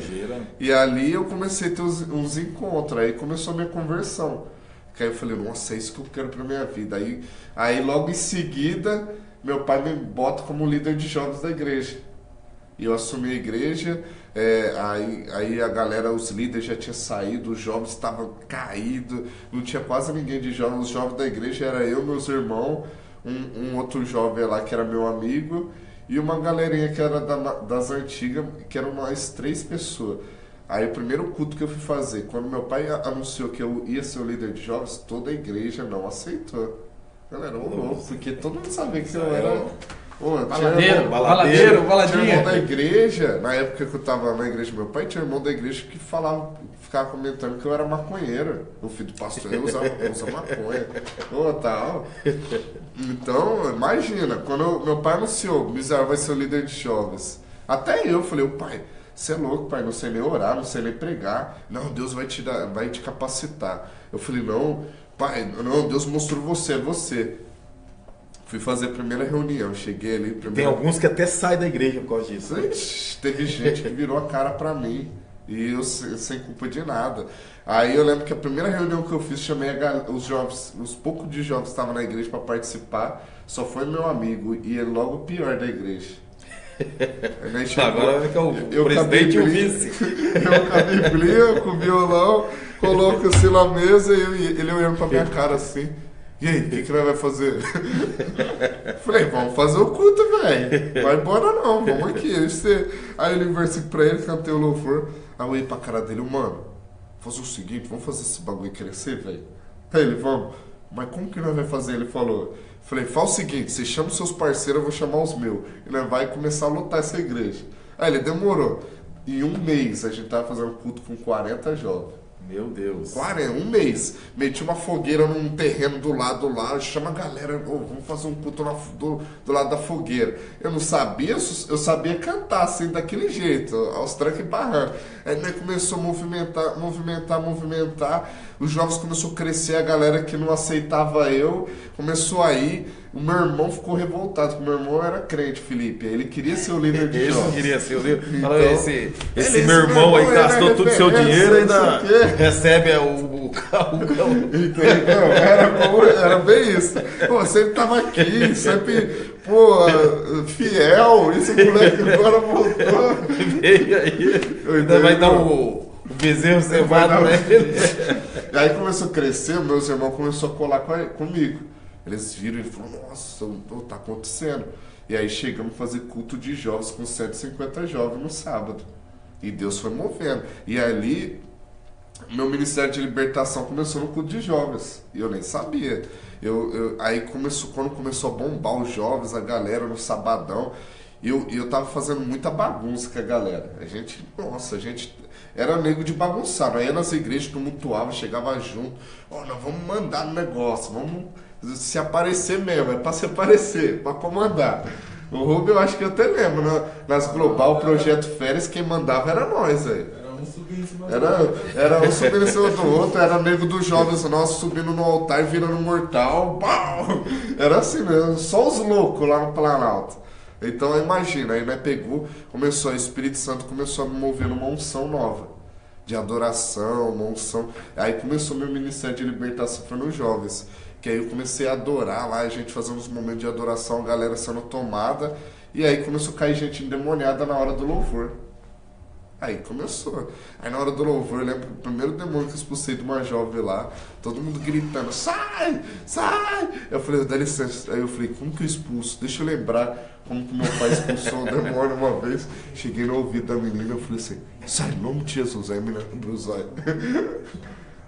E ali eu comecei a ter uns encontros. Aí começou a minha conversão. Que aí eu falei, nossa, é isso que eu quero pra minha vida. Aí logo em seguida, meu pai me bota como líder de jovens da igreja. E eu assumi a igreja. Aí a galera, os líderes já tinham saído, os jovens estavam caídos. Não tinha quase ninguém de jovens. Os jovens da igreja era eu, meus irmãos, um outro jovem lá que era meu amigo. E uma galerinha que era das antigas, que eram mais 3 pessoas. Aí o primeiro culto que eu fui fazer, quando meu pai anunciou que eu ia ser o líder de jovens, toda a igreja não aceitou. Galera, louco, porque todo mundo sabia que eu era... Baladeiro. Tinha irmão da igreja, na época que eu tava na igreja do meu pai, tinha irmão da igreja que ficava comentando que eu era maconheiro. O filho do pastor usa maconha. Tal. Então, imagina, quando meu pai anunciou, Misael vai ser o líder de jovens. Até eu falei, pai, você é louco, pai, não sei nem orar, não sei nem pregar. Não, Deus vai te capacitar. Eu falei, não, pai, não, Deus mostrou você, é você. Fui fazer a primeira reunião, cheguei ali... Tem alguns que até saem da igreja por causa disso. Teve gente que virou a cara pra mim. E eu sem culpa de nada. Aí eu lembro que a primeira reunião que eu fiz, chamei os jovens, os poucos de jovens que estavam na igreja para participar, só foi meu amigo, e ele logo o pior da igreja. Agora fica o presidente e o vice. Eu com a Bíblia, com o violão, coloco assim na mesa e ele olhando pra minha cara assim. E aí, o que nós vamos fazer? Falei, vamos fazer o culto, velho. Vai embora não, vamos aqui. Aí eu li um versículo pra ele, cantei o louvor. Aí eu olhei pra cara dele, mano, fazer o seguinte, vamos fazer esse bagulho crescer, velho. Aí ele, vamos. Mas como que nós vamos fazer? Ele falou. Falei, faz o seguinte, você chama os seus parceiros, eu vou chamar os meus. E nós vai começar a lotar essa igreja. Aí ele demorou. Em um mês a gente tava fazendo culto com 40 jovens. Meu Deus. 40, um mês. Meti uma fogueira num terreno do lado lá, chama a galera, vamos fazer um culto do lado da fogueira. Eu não sabia, eu sabia cantar assim, daquele jeito, aos trancos e barrancos. Aí nós começou a movimentar. Os jovens começaram a crescer, a galera que não aceitava eu começou a ir. O meu irmão ficou revoltado, porque o meu irmão era crente, Felipe. Ele queria ser o líder de jovens. Ele queria ser o líder. Então, esse meu irmão aí gastou todo o seu dinheiro e ainda recebe o Era bem isso. Pô, sempre tava aqui, sempre, fiel. Esse moleque agora voltou. Veio aí. Ainda vai dar o bezerro cevado nele. Aí começou a crescer, meus irmãos começaram a colar comigo. Eles viram e falaram, nossa, tá acontecendo. E aí chegamos a fazer culto de jovens com 150 jovens no sábado. E Deus foi movendo. E ali, meu ministério de libertação começou no culto de jovens. E eu nem sabia. Aí quando começou a bombar os jovens, a galera no sabadão, eu tava fazendo muita bagunça com a galera. A gente era nego de bagunçar. Aí nas igrejas tumultuava, chegava junto. Nós vamos mandar no negócio, vamos se aparecer mesmo, é pra se aparecer, pra comandar. O Rubio, eu acho que eu até lembro, nas Global, Projeto Férias, quem mandava era nós, aí. Era um subindo em cima Era um subindo em cima do outro, era nego dos jovens nossos subindo no altar e virando mortal. Pau! Era assim mesmo, só os loucos lá no Planalto. Então imagina, aí o Espírito Santo começou a me mover numa unção nova. De adoração, uma unção. Aí começou meu ministério de libertação, foi nos jovens. Que aí eu comecei a adorar lá, a gente fazendo uns momentos de adoração, a galera sendo tomada, e aí começou a cair gente endemoniada na hora do louvor. Aí começou. Aí na hora do louvor, eu lembro o primeiro demônio que eu expulsei de uma jovem lá, todo mundo gritando, sai, sai! Eu falei, dá licença. Aí eu falei, como que eu expulso? Deixa eu lembrar como que meu pai expulsou o demônio uma vez. Cheguei no ouvido da menina, eu falei assim, sai, em nome de Jesus. Aí a menina abriu os olhos.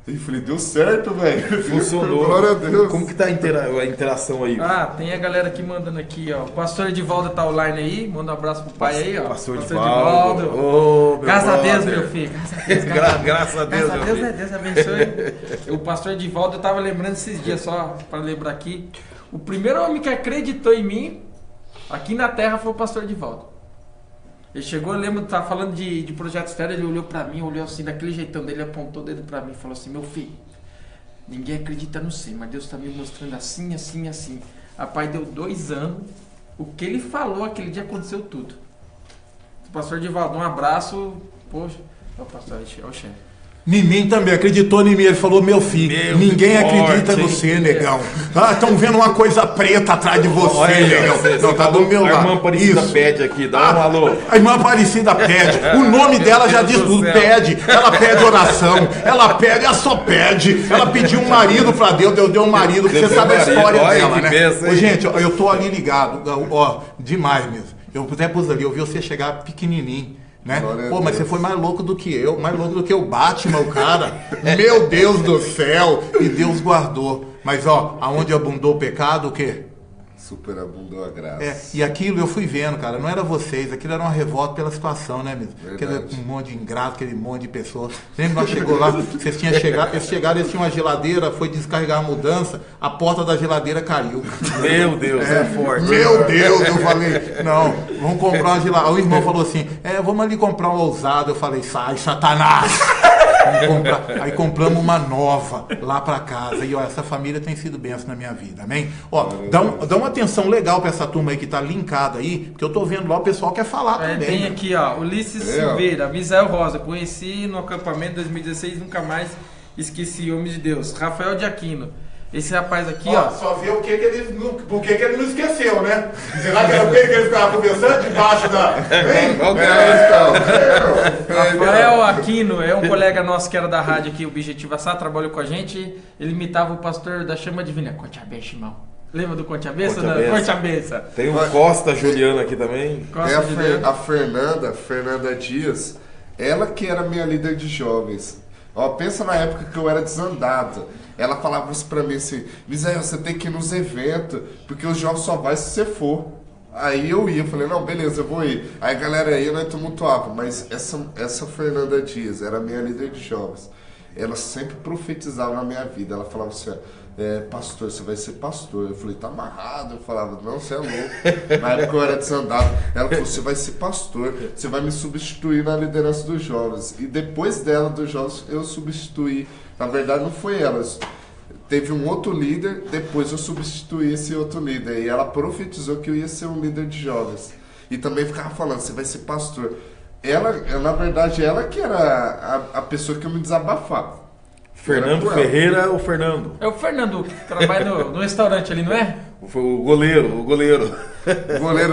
E falei, deu certo, velho. Funcionou. Glória a Deus. Como que tá a interação aí? Tem a galera aqui mandando aqui, ó. O pastor Edivaldo tá online aí. Manda um abraço pro pai aí, ó. Pastor Edivaldo. Graças a Deus, meu filho. Graças a Deus, meu filho. Deus abençoe. O pastor Edivaldo, eu tava lembrando esses dias, só pra lembrar aqui. O primeiro homem que acreditou em mim, aqui na terra, foi o pastor Edivaldo. Ele chegou, eu lembro, tava falando de Projeto Férias, ele olhou pra mim, olhou assim, daquele jeitão dele, apontou o dedo pra mim e falou assim, meu filho, ninguém acredita no ser, mas Deus tá me mostrando assim, assim, assim. Rapaz, deu 2 anos, o que ele falou aquele dia aconteceu tudo. O pastor Edivaldo, um abraço, poxa, o pastor, é o chefe. Em mim também, acreditou em mim. Ele falou, meu filho, ninguém acredita no você, negão. Estão vendo uma coisa preta atrás de você, negão. Não, tá do meu lado. A irmã Aparecida pede aqui, dá um alô. A irmã Aparecida pede. O nome dela já diz tudo, pede. Ela pede oração, ela só pede. Ela pediu um marido pra Deus, Deus deu um marido, porque você sabe a história dela, né? Ô, gente, eu tô ali ligado, demais mesmo. Eu até pus ali, eu vi você chegar pequenininho. Né? Pô, mas você foi mais louco do que eu, mais louco do que o Batman, o cara. Meu Deus do céu! E Deus guardou. Mas aonde abundou o pecado, o quê? Superabundou a graça. E aquilo eu fui vendo, cara, não era vocês, aquilo era uma revolta pela situação, né, mesmo? Aquele monte de ingrato, aquele monte de pessoas. Lembra, nós chegou lá, vocês chegaram, eles tinham uma geladeira, foi descarregar a mudança, a porta da geladeira caiu. Meu Deus, é forte. Meu Deus, eu falei, não, vamos comprar uma geladeira. O irmão falou assim, vamos ali comprar um ousado. Eu falei, sai, Satanás! Aí compramos uma nova lá para casa. E ó, essa família tem sido bênção na minha vida, amém? Ó, dá uma atenção legal para essa turma aí que tá linkada aí, porque eu tô vendo lá o pessoal quer falar também. Tem aqui, ó, Ulisses Silveira, Misael Rosa, conheci no acampamento 2016, nunca mais esqueci, homem de Deus. Rafael de Aquino. Esse rapaz aqui, ó. Só vê o que ele não esqueceu, né? Será que era o que ele ficava conversando debaixo da. Rafael Aquino é um colega nosso que era da rádio aqui, o Objetivo Assá, trabalhou com a gente. Ele imitava o pastor da Chama Divina. Conte a beça, irmão. Lembra do Conte a Beça? Conte a Beça. Tem o Costa Juliana aqui também. A Fernanda Dias, ela que era minha líder de jovens. Ó, pensa na época que eu era desandado. Ela falava isso pra mim assim: Misael, você tem que ir nos eventos, porque os jovens só vai se você for. Aí eu ia, falei, não, beleza, eu vou ir. Aí a galera ia, nós tumultuava. Mas essa Fernanda Dias era minha líder de jovens. Ela sempre profetizava na minha vida. Ela falava assim: pastor, você vai ser pastor. Eu falei, tá amarrado. Eu falava, não, você é louco. Na época eu era desandado. Ela falou, você vai ser pastor, você vai me substituir na liderança dos jovens. E depois dela, dos jovens, eu substituí. Na verdade, não foi ela. Teve um outro líder, depois eu substituí esse outro líder. E ela profetizou que eu ia ser um líder de jovens. E também ficava falando, você vai ser pastor. Ela, na verdade, ela que era a pessoa que eu me desabafava. Fernando Ferreira ou Fernando? É o Fernando, que trabalha no restaurante ali, não é? O goleiro. O goleiro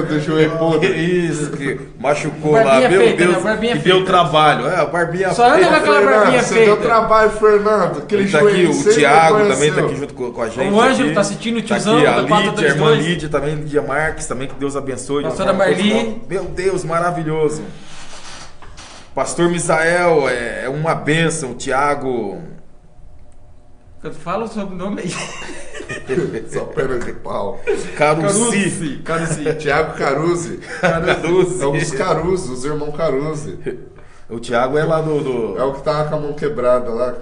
do joelho podre. Isso, que machucou lá. Meu feita, Deus, né? que deu trabalho. A barbinha só feita. Só anda com aquela barbinha você feita. Deu trabalho, Fernando. Aquele tá aqui, o Thiago também tá aqui junto com a gente. O Ângelo aqui. Tá assistindo, o tiozão tá aqui, da a Lídia, a irmã 422. Lídia também, Lídia Marques também, que Deus abençoe. Pastora Marli. Meu Deus, maravilhoso. Pastor Misael, é uma bênção. O Thiago... Fala o sobrenome aí. Só perna de pau. Caruzi. Tiago Caruzi. É um dos Caruzi, os irmãos Caruzi. O Thiago é lá do... É o que tava com a mão quebrada lá.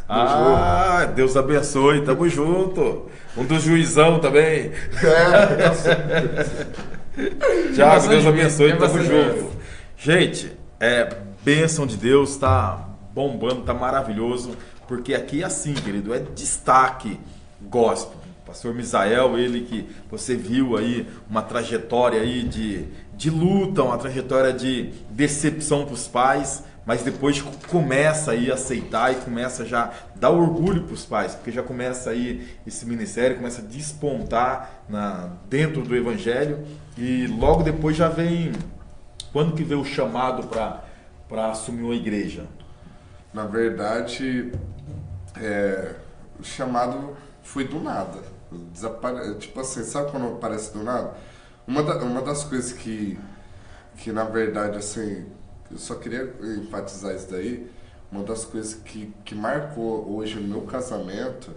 Jogo. Deus abençoe, tamo junto. Um dos juizão também. Thiago, Deus abençoe, tamo junto. Gente, bênção de Deus, tá bombando, tá maravilhoso. Porque aqui é assim, querido, é destaque gospel. Pastor Misael, ele que você viu aí uma trajetória aí de luta, uma trajetória de decepção para os pais, mas depois começa aí a aceitar e começa já a dar orgulho para os pais, porque já começa aí esse ministério, começa a despontar dentro do evangelho e logo depois já vem, quando que veio o chamado para assumir uma igreja? Na verdade, o chamado foi do nada. Tipo assim, sabe quando aparece do nada? Uma das coisas que na verdade, assim, eu só queria enfatizar isso daí, uma das coisas que marcou hoje o meu casamento,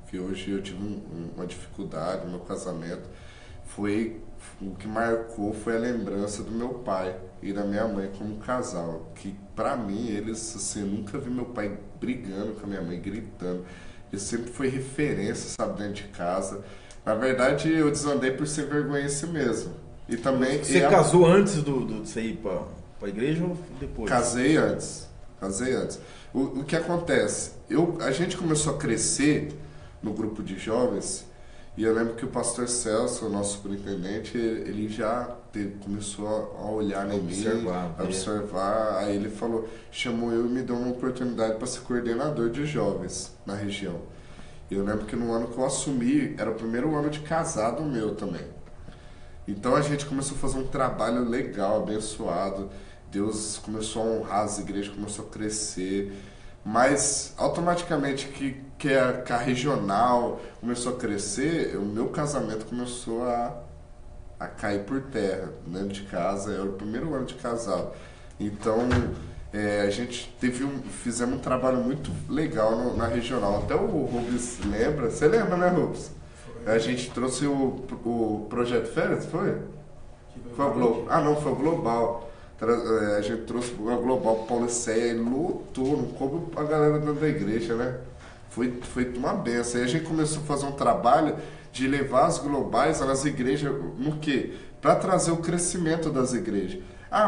que hoje eu tive uma dificuldade no meu casamento, o que marcou foi a lembrança do meu pai e da minha mãe como casal, que pra mim, eles, assim, eu nunca vi meu pai brigando com a minha mãe, gritando. Ele sempre foi referência, sabe, dentro de casa. Na verdade, eu desandei por ser vergonha assim mesmo. E também... Você casou antes de você ir pra igreja ou depois? Casei antes. O que acontece? A gente começou a crescer no grupo de jovens. E eu lembro que o pastor Celso, o nosso superintendente, ele já começou a olhar em mim, observar. Aí ele chamou eu e me deu uma oportunidade para ser coordenador de jovens na região. E eu lembro que no ano que eu assumi, era o primeiro ano de casado meu também. Então a gente começou a fazer um trabalho legal, abençoado. Deus começou a honrar as igrejas, começou a crescer. Mas automaticamente que a regional começou a crescer, o meu casamento começou a cair por terra dentro de casa. Era o primeiro ano de casado. Então a gente fizemos um trabalho muito legal na regional. Até o Rubens lembra. Você lembra, né, Rubens? A gente trouxe o Projeto Férias, foi? Foi o Global. Não, foi o Global. A gente trouxe o Global para Pauliceia e lotou, não coube a galera dentro da igreja, né? Foi uma benção. Aí a gente começou a fazer um trabalho de levar as globais nas igrejas, no quê? Para trazer o crescimento das igrejas.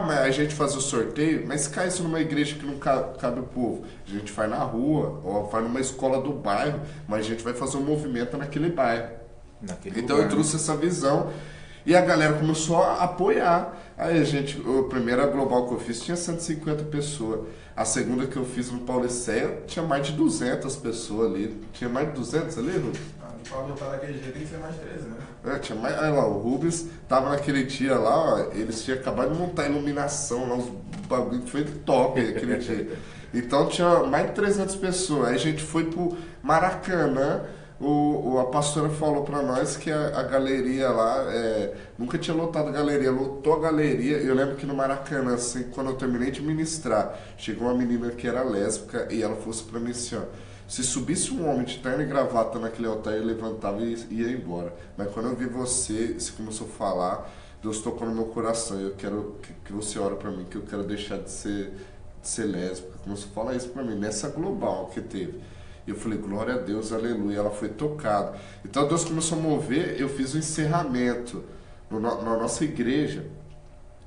mas a gente faz o sorteio, mas se cai isso numa igreja que não cabe o povo, a gente vai na rua, ou vai numa escola do bairro, mas a gente vai fazer um movimento naquele bairro. Então eu trouxe essa visão e a galera começou a apoiar. Aí a primeira global que eu fiz tinha 150 pessoas. A segunda que eu fiz no Pauliceia tinha mais de 200 pessoas ali. Tinha mais de 200 ali, Rubens? Pra botar daquele jeito tem que ser mais 13, né? Tinha mais. Olha lá, o Rubens tava naquele dia lá, ó, eles tinham acabado de montar a iluminação lá, os bagulho que foi top aquele dia. Então tinha mais de 300 pessoas. Aí a gente foi pro Maracanã. A pastora falou pra nós que a galeria lá, nunca tinha lotado a galeria, lotou a galeria. Eu lembro que no Maracanã, assim, quando eu terminei de ministrar, chegou uma menina que era lésbica e ela falou pra mim assim, ó, se subisse um homem de terno e gravata naquele altar, ele levantava e ia embora. Mas quando eu vi você começou a falar, Deus tocou no meu coração, eu quero que você ore pra mim, que eu quero deixar de ser lésbica. Começou a falar isso pra mim, nessa global que teve. E eu falei, glória a Deus, aleluia, ela foi tocada. Então Deus começou a mover, eu fiz um encerramento na nossa igreja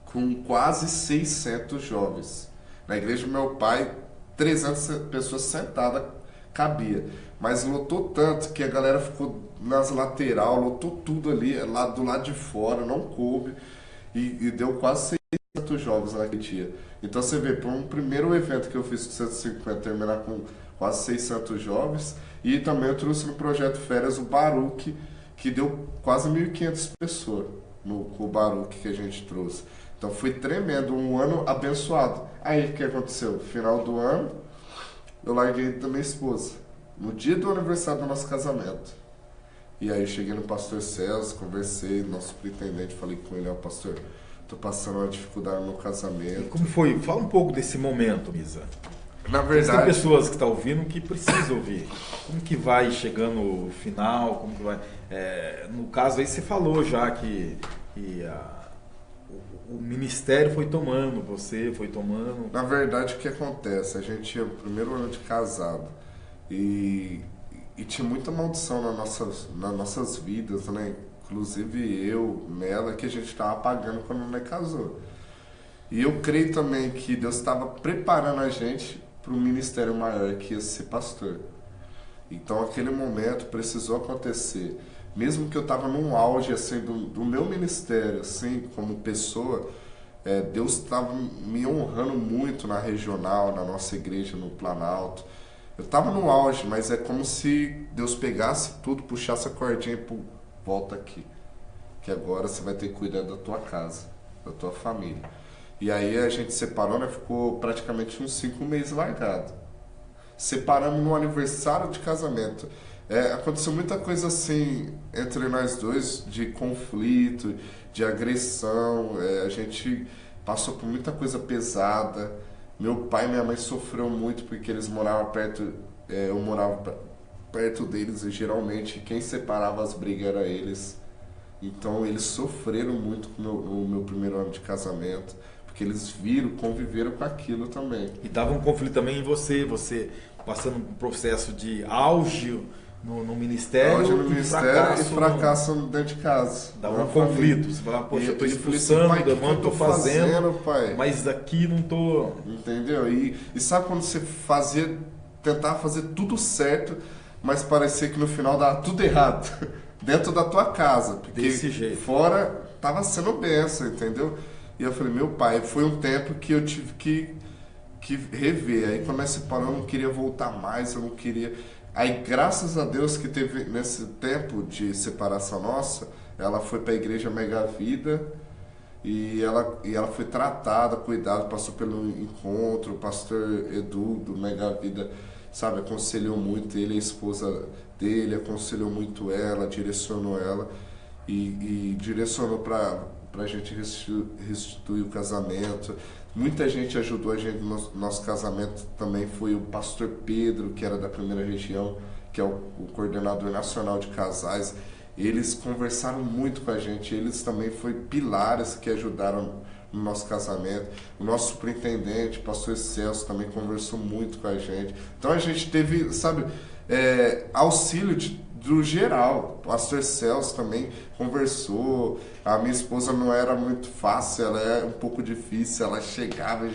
com quase 600 jovens. Na igreja do meu pai, 300 pessoas sentadas cabia. Mas lotou tanto que a galera ficou nas laterais, lotou tudo ali, do lado de fora, não coube. E deu quase 600 jovens naquele dia. Então você vê, para um primeiro evento que eu fiz com 150, terminar com quase 600 jovens, e também eu trouxe no Projeto Férias o Baruque, que deu quase 1.500 pessoas com o Baruque que a gente trouxe. Então foi tremendo, um ano abençoado. Aí o que aconteceu? Final do ano, eu larguei da minha esposa, no dia do aniversário do nosso casamento. E aí eu cheguei no pastor Celso, conversei, nosso superintendente, falei com ele, pastor, tô passando uma dificuldade no casamento. E como foi? Fala um pouco desse momento, Misa. Na verdade, tem pessoas que estão ouvindo que precisam ouvir. Como que vai chegando o final? Como que vai? No caso aí você falou já que o ministério foi tomando, você foi tomando. Na verdade, o que acontece? A gente tinha o primeiro ano de casado e tinha muita maldição nas nossas vidas, né? Inclusive eu, nela, que a gente estava pagando quando não casou. E eu creio também que Deus estava preparando a gente para um ministério maior, que ia ser pastor. Então aquele momento precisou acontecer. Mesmo que eu estava num auge assim, do meu ministério, assim, como pessoa, Deus estava me honrando muito na regional, na nossa igreja, no Planalto. Eu estava no auge, mas é como se Deus pegasse tudo, puxasse a cordinha e volta aqui. Que agora você vai ter que cuidar da tua casa, da tua família. E aí a gente separou, né? Ficou praticamente uns 5 meses largado. Separamos no aniversário de casamento. Aconteceu muita coisa assim entre nós dois, de conflito, de agressão. A gente passou por muita coisa pesada. Meu pai e minha mãe sofreram muito porque eles moravam perto, eu morava perto deles e geralmente quem separava as brigas era eles. Então eles sofreram muito com o meu primeiro ano de casamento. Porque eles conviveram com aquilo também. E dava um conflito também em você passando um processo de auge no ministério, e fracasso dentro de casa. Dava um conflito. Você falava, poxa, eu estou expulsando, eu estou fazendo, pai? Mas aqui não estou... Entendeu? E sabe quando você tentar fazer tudo certo, mas parecia que no final dava tudo errado? Dentro da tua casa. Porque desse jeito. Fora estava sendo bênção, entendeu? E eu falei, meu pai, foi um tempo que eu tive que rever. Aí quando nós separamos, eu não queria voltar mais, eu não queria... Aí graças a Deus que teve nesse tempo de separação nossa, ela foi para a igreja Mega Vida e ela foi tratada, cuidada, passou pelo encontro, o pastor Edu do Mega Vida, sabe, aconselhou muito ele, a esposa dele, aconselhou muito ela, direcionou ela e direcionou para a gente restituir o casamento. Muita gente ajudou a gente no nosso casamento também. Foi o pastor Pedro, que era da primeira região, que é o coordenador nacional de casais. Eles conversaram muito com a gente, eles também foram pilares que ajudaram no nosso casamento. O nosso superintendente, o pastor Celso, também conversou muito com a gente. Então a gente teve, sabe, auxílio do geral. O pastor Celso também conversou. A minha esposa não era muito fácil, ela é um pouco difícil, ela chegava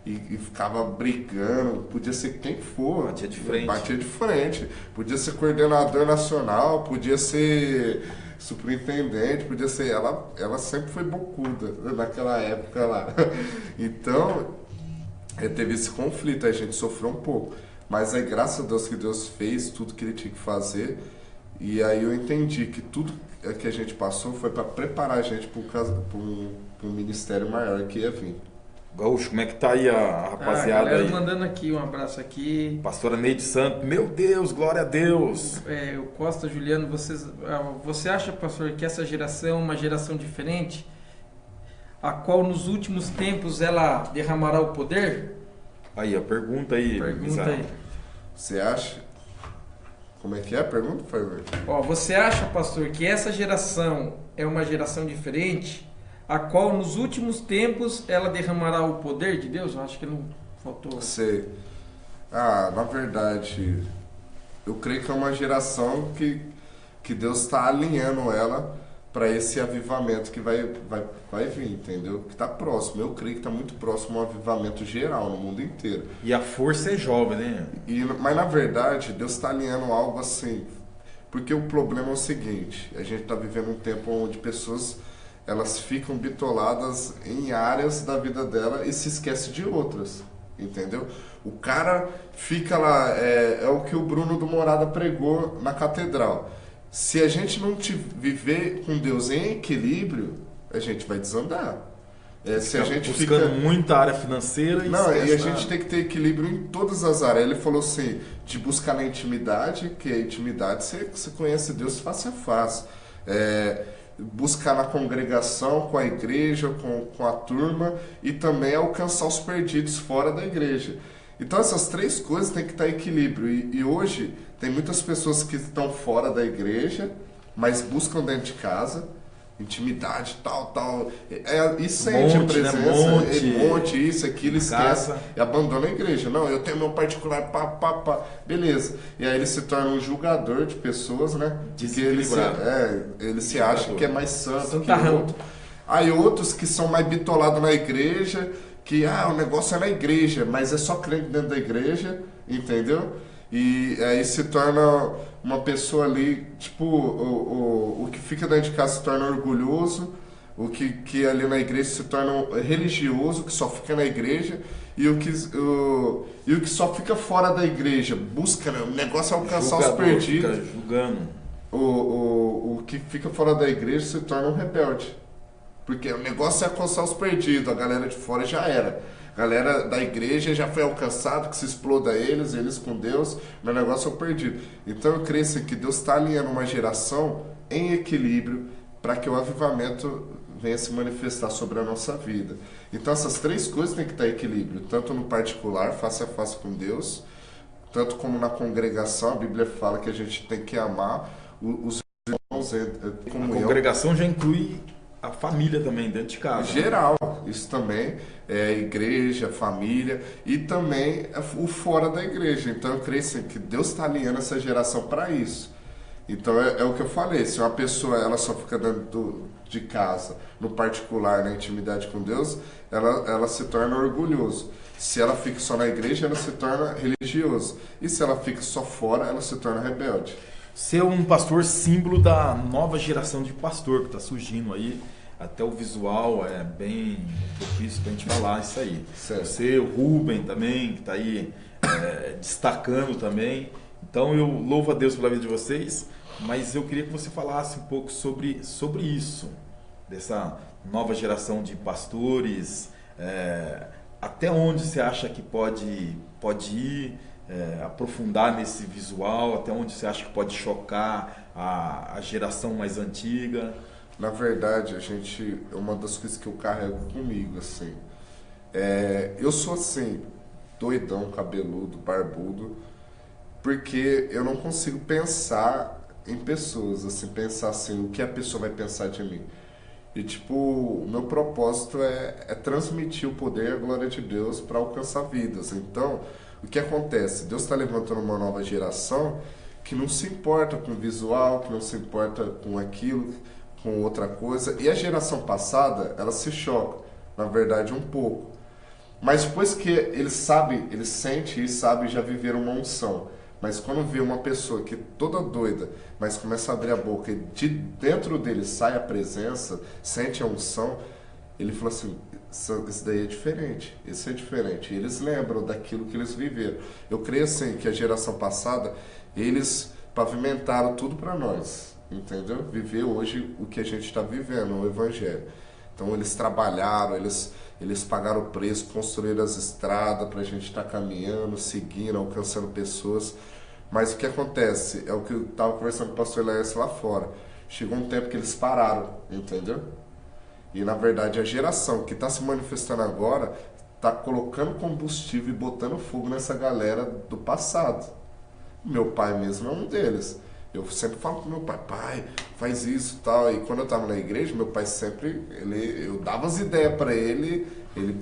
e ficava brigando, podia ser quem for. Batia de frente. Batia de frente. Podia ser coordenador nacional, podia ser superintendente, podia ser... Ela sempre foi bocuda naquela época lá. Então, teve esse conflito, a gente sofreu um pouco. Mas aí, graças a Deus, que Deus fez tudo que Ele tinha que fazer. E aí eu entendi que tudo que a gente passou foi para preparar a gente para um ministério maior que ia vir. Gaúcho, como é que tá aí a rapaziada galera aí? Mandando aqui um abraço aqui. Pastora Neide Santos, meu Deus, glória a Deus. O Costa Juliano, você acha, pastor, que essa geração é uma geração diferente, a qual nos últimos tempos ela derramará o poder? Aí, a pergunta aí. Pergunta aí. Você acha? Como é que é a pergunta, por favor? Você acha, pastor, que essa geração é uma geração diferente, a qual nos últimos tempos ela derramará o poder de Deus? Eu acho que não faltou. Sei. Na verdade, eu creio que é uma geração que Deus está alinhando ela para esse avivamento que vai vir, entendeu? Que está próximo. Eu creio que está muito próximo um avivamento geral no mundo inteiro. E a força é jovem, né? Mas na verdade, Deus está alinhando algo assim. Porque o problema é o seguinte: a gente está vivendo um tempo onde pessoas elas ficam bitoladas em áreas da vida dela e se esquece de outras, entendeu? O cara fica lá, é o que o Bruno do Morada pregou na catedral. Se a gente não viver com Deus em equilíbrio, a gente vai desandar. Se a gente buscando muita área financeira e a gente tem que ter equilíbrio em todas as áreas. Ele falou assim, de buscar na intimidade, que a intimidade você conhece Deus face a face. Buscar na congregação, com a igreja, com a turma, e também alcançar os perdidos fora da igreja. Então essas três coisas tem que estar em equilíbrio. E hoje tem muitas pessoas que estão fora da igreja, mas buscam dentro de casa, intimidade, tal. E sente a presença, monte, isso, aquilo, esquece e abandona a igreja. Não, eu tenho meu particular, pá. Beleza. E aí ele se torna um julgador de pessoas, né? De que ele se acha que é mais santo que o outro. Aí outros que são mais bitolados na igreja, que o negócio é na igreja, mas é só crente dentro da igreja, entendeu? E aí se torna uma pessoa ali, tipo, o que fica dentro de casa se torna orgulhoso, o que ali na igreja se torna religioso, que só fica na igreja, e o que só fica fora da igreja, busca, né? O negócio é alcançar os perdidos. Fica julgando. O que fica fora da igreja se torna um rebelde. Porque o negócio é alcançar os perdidos, a galera de fora já era. A galera da igreja já foi alcançado, que se exploda eles com Deus, meu negócio é o perdido. Então eu creio assim, que Deus está alinhando uma geração em equilíbrio para que o avivamento venha se manifestar sobre a nossa vida. Então essas três coisas têm que estar em equilíbrio, tanto no particular, face a face com Deus, tanto como na congregação. A Bíblia fala que a gente tem que amar os irmãos. A congregação já inclui a família também, dentro de casa. Geral, isso também é igreja, família e também o fora da igreja. Então eu creio assim, que Deus está alinhando essa geração para isso. Então é o que eu falei, se uma pessoa ela só fica dentro de casa, no particular, na intimidade com Deus, ela se torna orgulhoso. Se ela fica só na igreja, ela se torna religioso. E se ela fica só fora, ela se torna rebelde. Ser um pastor símbolo da nova geração de pastor que está surgindo aí, até o visual é bem propício para a gente falar isso aí. Certo. Você, o Rubem também, que está aí destacando também. Então eu louvo a Deus pela vida de vocês, mas eu queria que você falasse um pouco sobre isso, dessa nova geração de pastores, até onde você acha que pode ir, aprofundar nesse visual, até onde você acha que pode chocar a geração mais antiga? Na verdade, uma das coisas que eu carrego comigo, assim, eu sou assim, doidão, cabeludo, barbudo, porque eu não consigo pensar em pessoas, assim, pensar assim, o que a pessoa vai pensar de mim. E tipo, o meu propósito é transmitir o poder e a glória de Deus para alcançar vidas. Então, o que acontece? Deus está levantando uma nova geração que não se importa com o visual, que não se importa com aquilo, com outra coisa. E a geração passada, ela se choca, na verdade, um pouco. Mas depois que eles sabem, eles sentem e sabem, já viveram uma unção. Mas quando vê uma pessoa que é toda doida, mas começa a abrir a boca e de dentro dele sai a presença, sente a unção, ele fala assim, isso daí é diferente, isso é diferente. E eles lembram daquilo que eles viveram. Eu creio assim que a geração passada, eles pavimentaram tudo para nós, entendeu? Viver hoje o que a gente está vivendo, o Evangelho. Então eles trabalharam, eles pagaram o preço, construíram as estradas para a gente estar caminhando, seguindo, alcançando pessoas. Mas o que acontece, é o que eu estava conversando com o pastor Laércio lá fora. Chegou um tempo que eles pararam, entendeu? E na verdade a geração que está se manifestando agora está colocando combustível e botando fogo nessa galera do passado. Meu pai mesmo é um deles. Eu sempre falo com meu pai, pai, faz isso e tal. E quando eu estava na igreja, meu pai sempre, eu dava as ideias para ele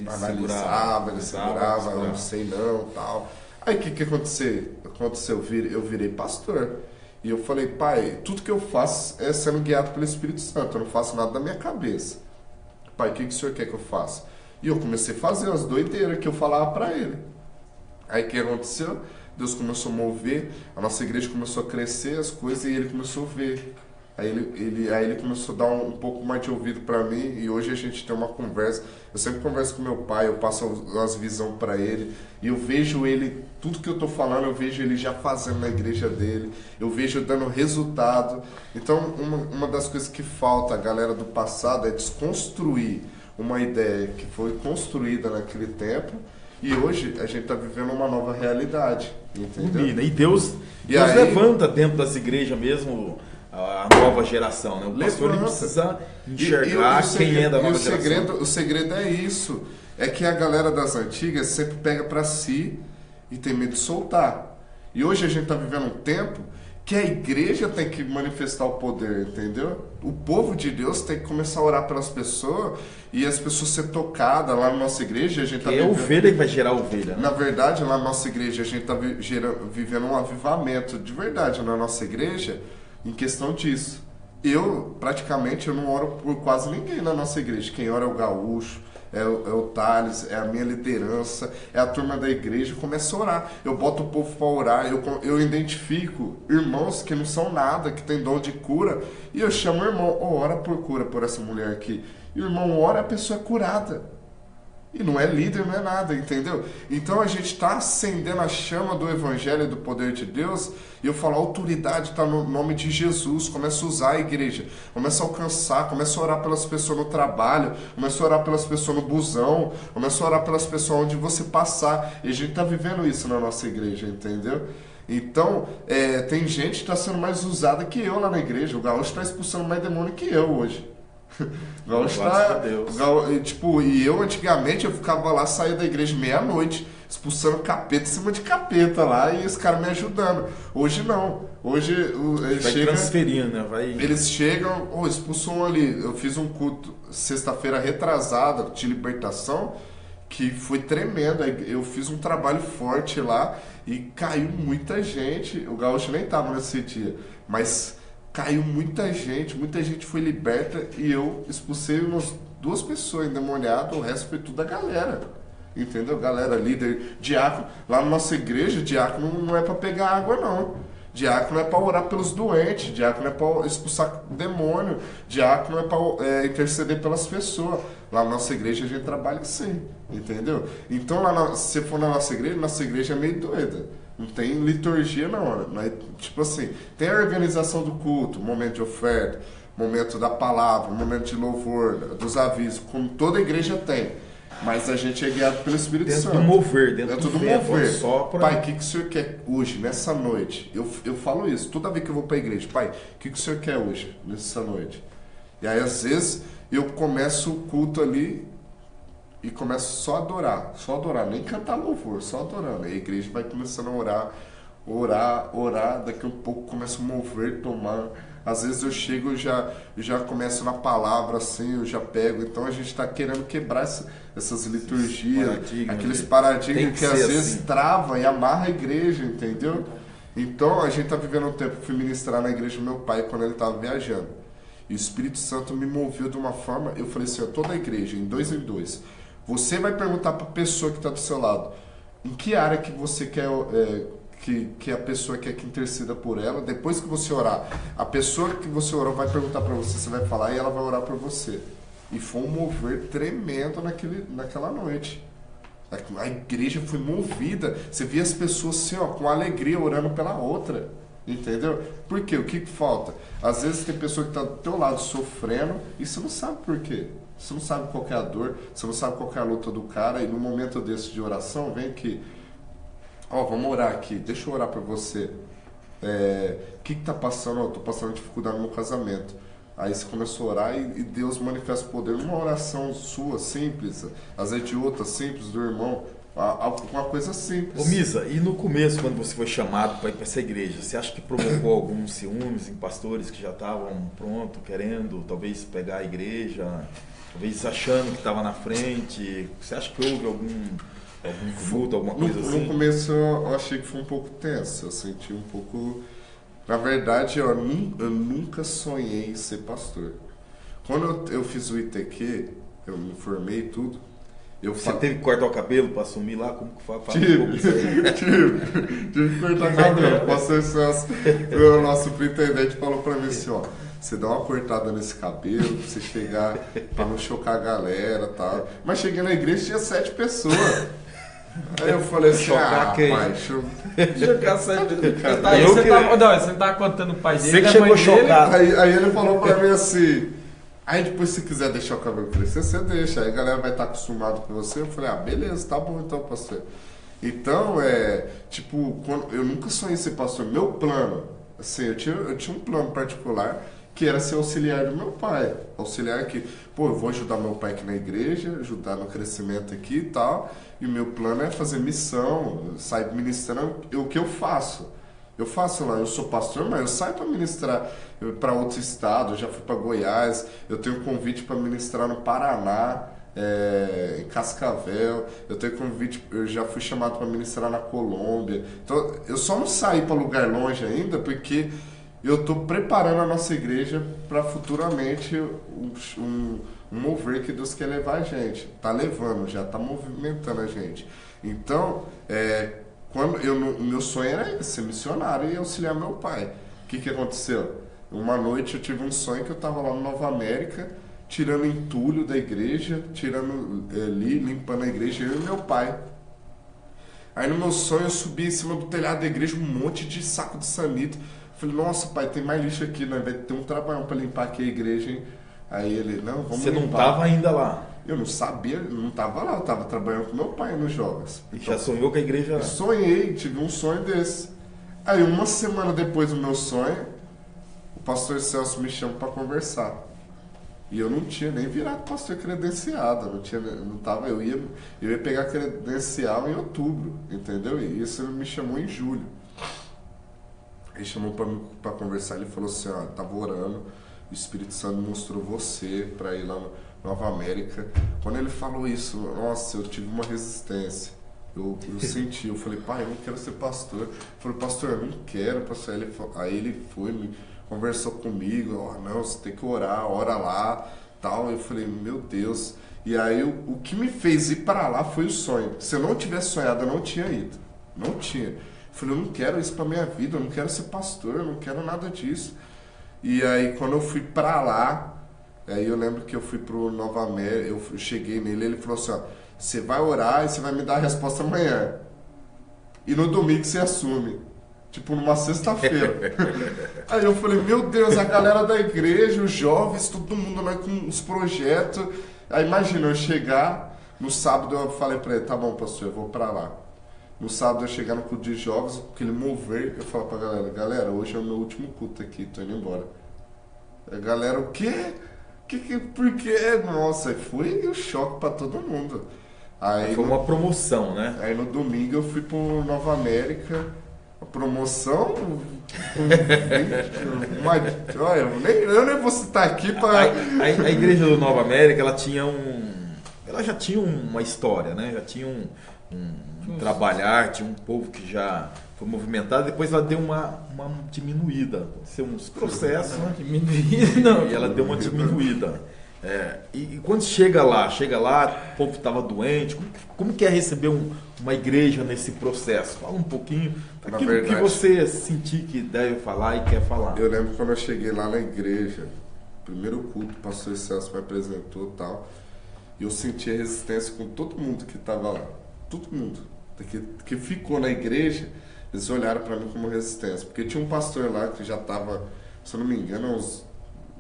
analisava, ele segurava, eu não sei não, tal. Aí o que aconteceu? Eu virei pastor. E eu falei, pai, tudo que eu faço é sendo guiado pelo Espírito Santo, eu não faço nada da minha cabeça. Pai, o que o senhor quer que eu faça? E eu comecei a fazer as doideiras que eu falava para ele. Aí o que aconteceu? Deus começou a mover, a nossa igreja começou a crescer as coisas e ele começou a ver. Aí ele começou a dar um pouco mais de ouvido para mim e hoje a gente tem uma conversa. Eu sempre converso com meu pai, eu passo umas visões para ele e eu vejo ele, tudo que eu estou falando, eu vejo ele já fazendo na igreja dele, eu vejo dando resultado. Então, uma das coisas que falta a galera do passado é desconstruir uma ideia que foi construída naquele tempo. E hoje a gente está vivendo uma nova realidade, entendeu? E Deus levanta dentro das igrejas mesmo a nova geração, né? O pastor ele precisa enxergar quem é da nova geração. O segredo é isso, é que a galera das antigas sempre pega para si e tem medo de soltar. E hoje a gente está vivendo um tempo que a igreja tem que manifestar o poder, entendeu? O povo de Deus tem que começar a orar pelas pessoas e as pessoas ser tocadas lá na nossa igreja. A gente tá ovelha que vai gerar ovelha, né? Na verdade, lá na nossa igreja, a gente está vivendo um avivamento de verdade na nossa igreja em questão disso. Praticamente, eu não oro por quase ninguém na nossa igreja. Quem ora é o Gaúcho, é o Thales, é a minha liderança, é a turma da igreja, começa a orar. Eu boto o povo para orar, eu identifico irmãos que não são nada, que tem dom de cura, e eu chamo o irmão, ora por cura por essa mulher aqui. E o irmão ora, a pessoa é curada. E não é líder, não é nada, entendeu? Então a gente está acendendo a chama do Evangelho e do poder de Deus. E eu falo, a autoridade está no nome de Jesus. Começa a usar a igreja, começa a alcançar, começa a orar pelas pessoas no trabalho, começa a orar pelas pessoas no busão, começa a orar pelas pessoas onde você passar. E a gente está vivendo isso na nossa igreja, entendeu? Então, tem gente que está sendo mais usada que eu lá na igreja. O Gaúcho está expulsando mais demônio que eu hoje. E eu antigamente eu ficava lá, saía da igreja meia-noite, expulsando capeta em cima de capeta lá e os caras me ajudando. Hoje não. Hoje eles chegam, transferindo, né? Eles chegam, expulsou um ali. Eu fiz um culto sexta-feira retrasada de libertação que foi tremendo. Eu fiz um trabalho forte lá e caiu muita gente. O Gaúcho nem estava nesse dia, mas caiu muita gente foi liberta e eu expulsei umas 2 pessoas endemoniadas, o resto foi tudo a galera, entendeu? Galera, líder, diácono. Lá na nossa igreja, diácono não é para pegar água não, diácono é para orar pelos doentes, diácono é para expulsar demônio, diácono é para interceder pelas pessoas. Lá na nossa igreja a gente trabalha assim, entendeu? Então se for na nossa igreja é meio doida. Não tem liturgia não, né? Tipo assim, tem a organização do culto, momento de oferta, momento da palavra, momento de louvor, dos avisos, como toda igreja tem. Mas a gente é guiado pelo Espírito Santo. Dentro do mover. Pai, o que o Senhor quer hoje, nessa noite? Eu falo isso, toda vez que eu vou para a igreja. Pai, o que o Senhor quer hoje, nessa noite? E aí, às vezes, eu começo o culto ali e começo só a adorar, nem cantar louvor, só adorando. Aí a igreja vai começando a orar, daqui a um pouco começa a mover, tomar. Às vezes eu chego, já começo na palavra assim, eu já pego. Então a gente está querendo quebrar essas liturgias, aqueles paradigmas que às vezes trava e amarra a igreja, entendeu? Então, a gente tá vivendo um tempo, fui ministrar na igreja do meu pai quando ele tava viajando. E o Espírito Santo me moveu de uma forma, eu falei assim, toda a igreja, em 2 em 2, você vai perguntar para a pessoa que está do seu lado, em que área que você quer, que a pessoa quer que interceda por ela. Depois que você orar, a pessoa que você orou vai perguntar para você, você vai falar e ela vai orar por você. E foi um mover tremendo naquela noite. A igreja foi movida, você via as pessoas assim, ó, com alegria orando pela outra. Entendeu? Por quê? O que falta? Às vezes tem pessoa que está do teu lado sofrendo e você não sabe por quê. Você não sabe qual é a dor, você não sabe qual é a luta do cara, e no momento desse de oração, vem que, vamos orar aqui, deixa eu orar por você. O que está passando? Eu estou passando dificuldade no meu casamento. Aí você começou a orar e Deus manifesta o poder numa oração sua, simples, às vezes de outra, simples, do irmão. Uma coisa simples. Ô Misa, e no começo, quando você foi chamado para ir para essa igreja, você acha que provocou alguns ciúmes em pastores que já estavam prontos, querendo talvez pegar a igreja, talvez achando que estava na frente? Você acha que houve algum fruto, alguma coisa assim? No começo eu achei que foi um pouco tenso, eu senti um pouco... Na verdade, eu nunca sonhei em ser pastor. Quando eu fiz o ITQ, eu me formei e tudo, você teve que cortar o cabelo para assumir lá? Como que faz? Tive que cortar o cabelo. O pastor Celso, o nosso superintendente, falou para mim assim, você dá uma cortada nesse cabelo, pra você chegar, para não chocar a galera e tal. Mas cheguei na igreja e tinha 7 pessoas. Aí eu falei assim, pai, chocar 7 pessoas. Você não tava contando o pai dele, você que chegou chocado. Aí ele falou para mim assim... Aí depois, se quiser deixar o cabelo crescer, você deixa. Aí a galera vai estar acostumada com você. Eu falei, beleza, tá bom então, pastor. Então, quando eu nunca sonhei ser pastor. Meu plano, assim, eu tinha um plano particular, que era ser auxiliar do meu pai. Auxiliar que, eu vou ajudar meu pai aqui na igreja, ajudar no crescimento aqui e tal. E o meu plano é fazer missão, sair ministrando o que eu faço. Eu faço lá, eu sou pastor, mas eu saio para ministrar para outros estados, eu já fui para Goiás, eu tenho convite para ministrar no Paraná, em Cascavel, eu tenho convite, eu já fui chamado para ministrar na Colômbia. Então, eu só não saí para lugar longe ainda, porque eu estou preparando a nossa igreja para futuramente um mover que Deus quer levar a gente. Está levando, já está movimentando a gente. Então, o meu sonho era ser missionário e auxiliar meu pai. O que aconteceu? Uma noite eu tive um sonho que eu estava lá no Nova América, tirando entulho da igreja, limpando a igreja, eu e meu pai. Aí no meu sonho eu subi em cima do telhado da igreja, um monte de saco de sanita. Falei, nossa pai, tem mais lixo aqui, vai ter um trabalhão para limpar aqui a igreja, hein? Aí ele, não, vamos Você limpar. Não estava ainda lá? Eu não sabia, não estava lá, eu estava trabalhando com meu pai nos jogos. E já sonhou com a igreja? Eu sonhei, tive um sonho desse. Aí uma semana depois do meu sonho, o pastor Celso me chama para conversar. E eu não tinha nem virado pastor credenciado, eu ia pegar credencial em outubro, entendeu? E isso ele me chamou em julho. Ele chamou para conversar, ele falou assim, tava orando, o Espírito Santo mostrou você para ir lá no Nova América. Quando ele falou isso, nossa, eu tive uma resistência. Eu senti, eu falei, pai, eu não quero ser pastor. Eu falei, pastor, eu não quero, pastor. Aí ele foi, conversou comigo, não, você tem que orar, ora lá, tal. Eu falei, meu Deus. E aí o que me fez ir para lá foi o sonho. Se eu não tivesse sonhado, eu não tinha ido. Não tinha. Eu falei, eu não quero isso para minha vida, eu não quero ser pastor, eu não quero nada disso. E aí quando eu fui para lá, aí eu lembro que eu fui pro Nova América, eu cheguei nele, ele falou assim, você vai orar e você vai me dar a resposta amanhã. E no domingo você assume. Tipo, numa sexta-feira. Aí eu falei, meu Deus, a galera da igreja, os jovens, todo mundo lá com os projetos. Aí imagina, eu chegar, no sábado eu falei pra ele, tá bom, pastor, eu vou pra lá. No sábado eu chegar no culto de jogos, aquele mover, eu falo pra galera, hoje é o meu último culto aqui, tô indo embora. A galera, o quê? Por quê? Nossa, foi um choque pra todo mundo. Aí foi uma promoção, né? Aí no domingo eu fui pro Nova América, a promoção... eu nem vou citar aqui pra... A igreja do Nova América, ela já tinha uma história, né? Já tinha um trabalhar, tinha um povo que já foi movimentada, depois ela deu uma diminuída. Ser uns processos, né? Diminuída, não. E ela deu uma diminuída. E quando chega lá, o povo estava doente, como que é receber uma igreja nesse processo? Fala um pouquinho daquilo que você sentir que deve falar e quer falar. Eu lembro quando eu cheguei lá na igreja, primeiro culto, o pastor Celso me apresentou e tal, e eu senti a resistência com todo mundo que estava lá. Todo mundo que ficou na igreja, eles olharam para mim como resistência. Porque tinha um pastor lá que já estava, se eu não me engano, uns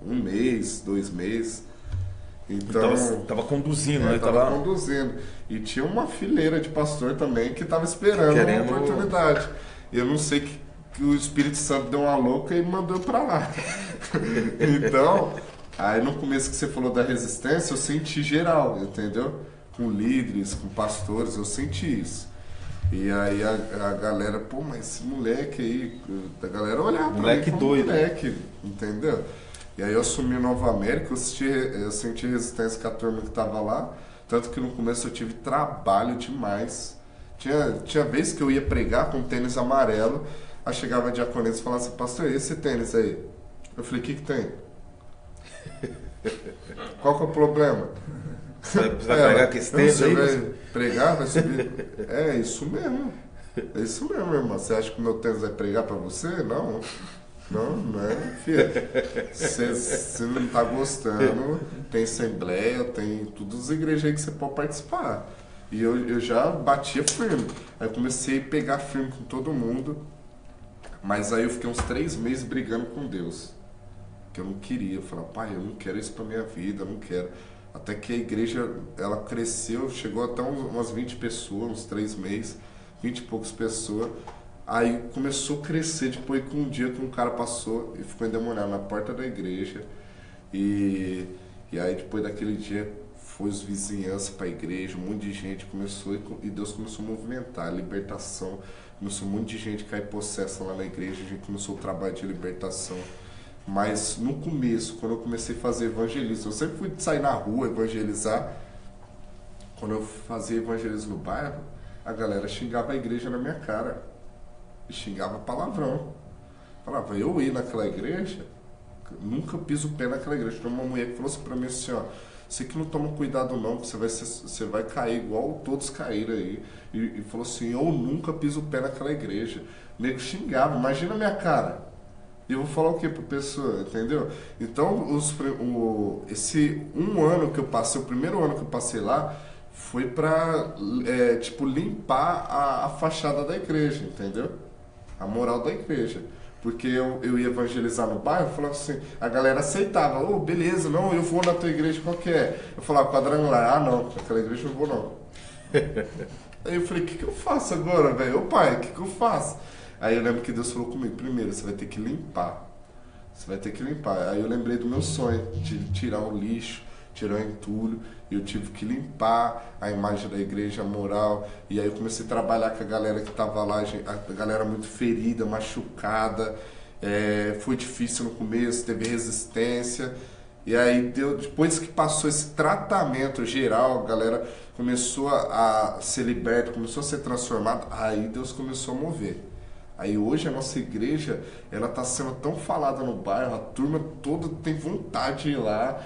1 mês, 2 meses. Então, tava conduzindo, né? Tava conduzindo. E tinha uma fileira de pastor também que estava esperando uma oportunidade. Eu não sei que o Espírito Santo deu uma louca e mandou para lá. Então, aí no começo que você falou da resistência, eu senti geral, entendeu? Com líderes, com pastores, eu senti isso. E aí a galera, pô, mas esse moleque aí, a galera olhava pra mim como doido. Moleque, entendeu? E aí eu assumi o Nova América, eu senti resistência com a turma que tava lá, tanto que no começo eu tive trabalho demais. Tinha vezes que eu ia pregar com tênis amarelo, aí chegava a diaconisa e falava assim, pastor, e esse tênis aí? Eu falei, o que tem? Qual que é o problema? Você vai pregar com esse tênis aí? Você vai pregar, vai subir? É isso mesmo. É isso mesmo, irmão. Você acha que o meu tênis vai pregar pra você? Não. Não é, filho. Você não tá gostando, tem assembleia, tem todas as igrejas aí que você pode participar. E eu já batia firme. Aí eu comecei a pegar firme com todo mundo. Mas aí eu fiquei uns 3 meses brigando com Deus. Que eu não queria. Eu falava, pai, eu não quero isso pra minha vida, eu não quero. Até que a igreja, ela cresceu, chegou até umas 20 pessoas, uns 3 meses, 20 e poucas pessoas. Aí começou a crescer depois que um dia que um cara passou e ficou endemoniado na porta da igreja. E aí depois daquele dia foi os vizinhanças para a igreja, um monte de gente começou e Deus começou a movimentar, a libertação. Começou um monte de gente cair possessa lá na igreja, a gente começou o trabalho de libertação. Mas no começo, quando eu comecei a fazer evangelismo, eu sempre fui sair na rua evangelizar. Quando eu fazia evangelismo no bairro, a galera xingava a igreja na minha cara. E xingava palavrão. Falava, eu ir naquela igreja, nunca piso o pé naquela igreja. Tinha uma mulher que falou assim pra mim assim, ó, você que não toma cuidado não, você vai cair igual todos caíram aí. E falou assim, eu nunca piso o pé naquela igreja. O nego xingava, imagina a minha cara. E eu vou falar o que pra pessoa, entendeu? Então, esse 1 ano que eu passei, o primeiro ano que eu passei lá, foi pra, limpar a fachada da igreja, entendeu? A moral da igreja. Porque eu ia evangelizar no bairro, eu falava assim, a galera aceitava, beleza, não, eu vou na tua igreja, qual que é? Eu falava, quadrangular, não, naquela igreja eu não vou não. Aí eu falei, o que eu faço agora, velho? Ô pai, o que eu faço? Aí eu lembro que Deus falou comigo, primeiro, você vai ter que limpar. Você vai ter que limpar. Aí eu lembrei do meu sonho, de tirar o lixo, tirar o entulho. E eu tive que limpar a imagem da igreja, a moral. E aí eu comecei a trabalhar com a galera que estava lá, a galera muito ferida, machucada. Foi difícil no começo, teve resistência. E aí, depois que passou esse tratamento geral, a galera começou a ser liberta, começou a ser transformada. Aí Deus começou a mover. Aí hoje a nossa igreja, ela está sendo tão falada no bairro, a turma toda tem vontade de ir lá.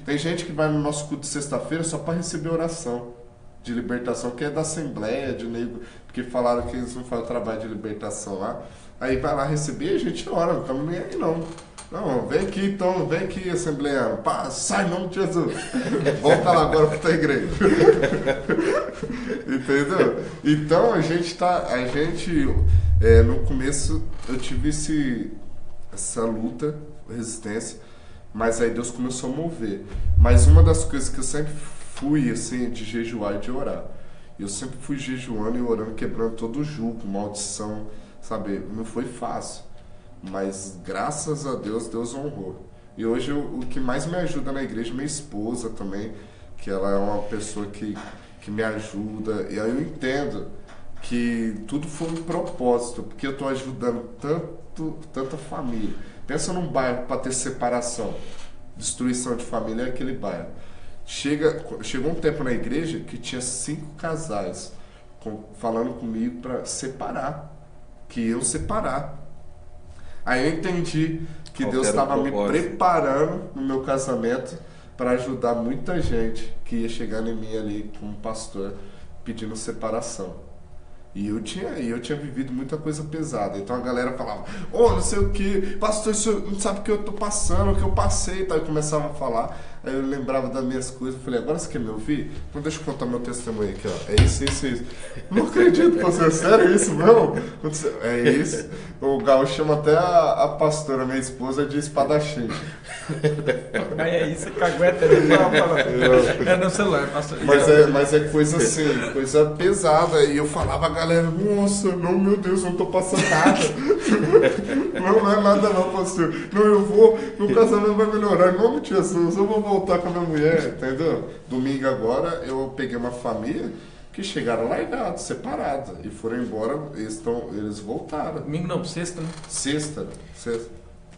Tem gente que vai no nosso culto de sexta-feira só para receber oração de libertação, que é da Assembleia, de nego, porque falaram que eles não fazem trabalho de libertação lá. Aí vai lá receber e a gente ora, não estamos nem aí não. Não, vem aqui então, vem aqui, assembleano. Pá, sai em nome de Jesus. Volta lá agora pra tua igreja. Entendeu? Então no começo eu tive essa luta, resistência, mas aí Deus começou a mover. Mas uma das coisas que eu sempre fui, assim, de jejuar e de orar. Eu sempre fui jejuando e orando, quebrando todo o jugo, maldição, sabe? Não foi fácil. Mas graças a Deus, Deus honrou. E hoje o que mais me ajuda na igreja é minha esposa também, que ela é uma pessoa que me ajuda. E aí eu entendo que tudo foi um propósito, porque eu estou ajudando tanta família. Pensa num bairro para ter separação, destruição de família, é aquele bairro. Chegou um tempo na igreja que tinha 5 casais. falando comigo para separar, que eu separar. Aí eu entendi que Deus estava me preparando no meu casamento para ajudar muita gente que ia chegar em mim ali como pastor pedindo separação. E eu tinha vivido muita coisa pesada. Então a galera falava, não sei o que, pastor, o senhor não sabe o que eu tô passando, o que eu passei. Então eu começava a falar, aí eu lembrava das minhas coisas. Eu falei, agora você quer me ouvir? Então deixa eu contar meu testemunho aqui, ó. É isso. Não acredito, pastor, sério isso não? É isso. O Gal chama até a pastora, minha esposa, de espadachim. Mas é isso, cagueta de fala. É no celular, pastor. Mas é coisa assim, coisa pesada. E eu falava, a galera, nossa, não, meu Deus, eu não tô passando nada. Não é nada não, pastor. Não, eu vou, meu casamento vai melhorar, em nome de Jesus, eu vou voltar com a minha mulher, entendeu? Domingo agora, eu peguei uma família que chegaram largados, separados, e foram embora, eles voltaram. Domingo não, sexta, né? Sexta.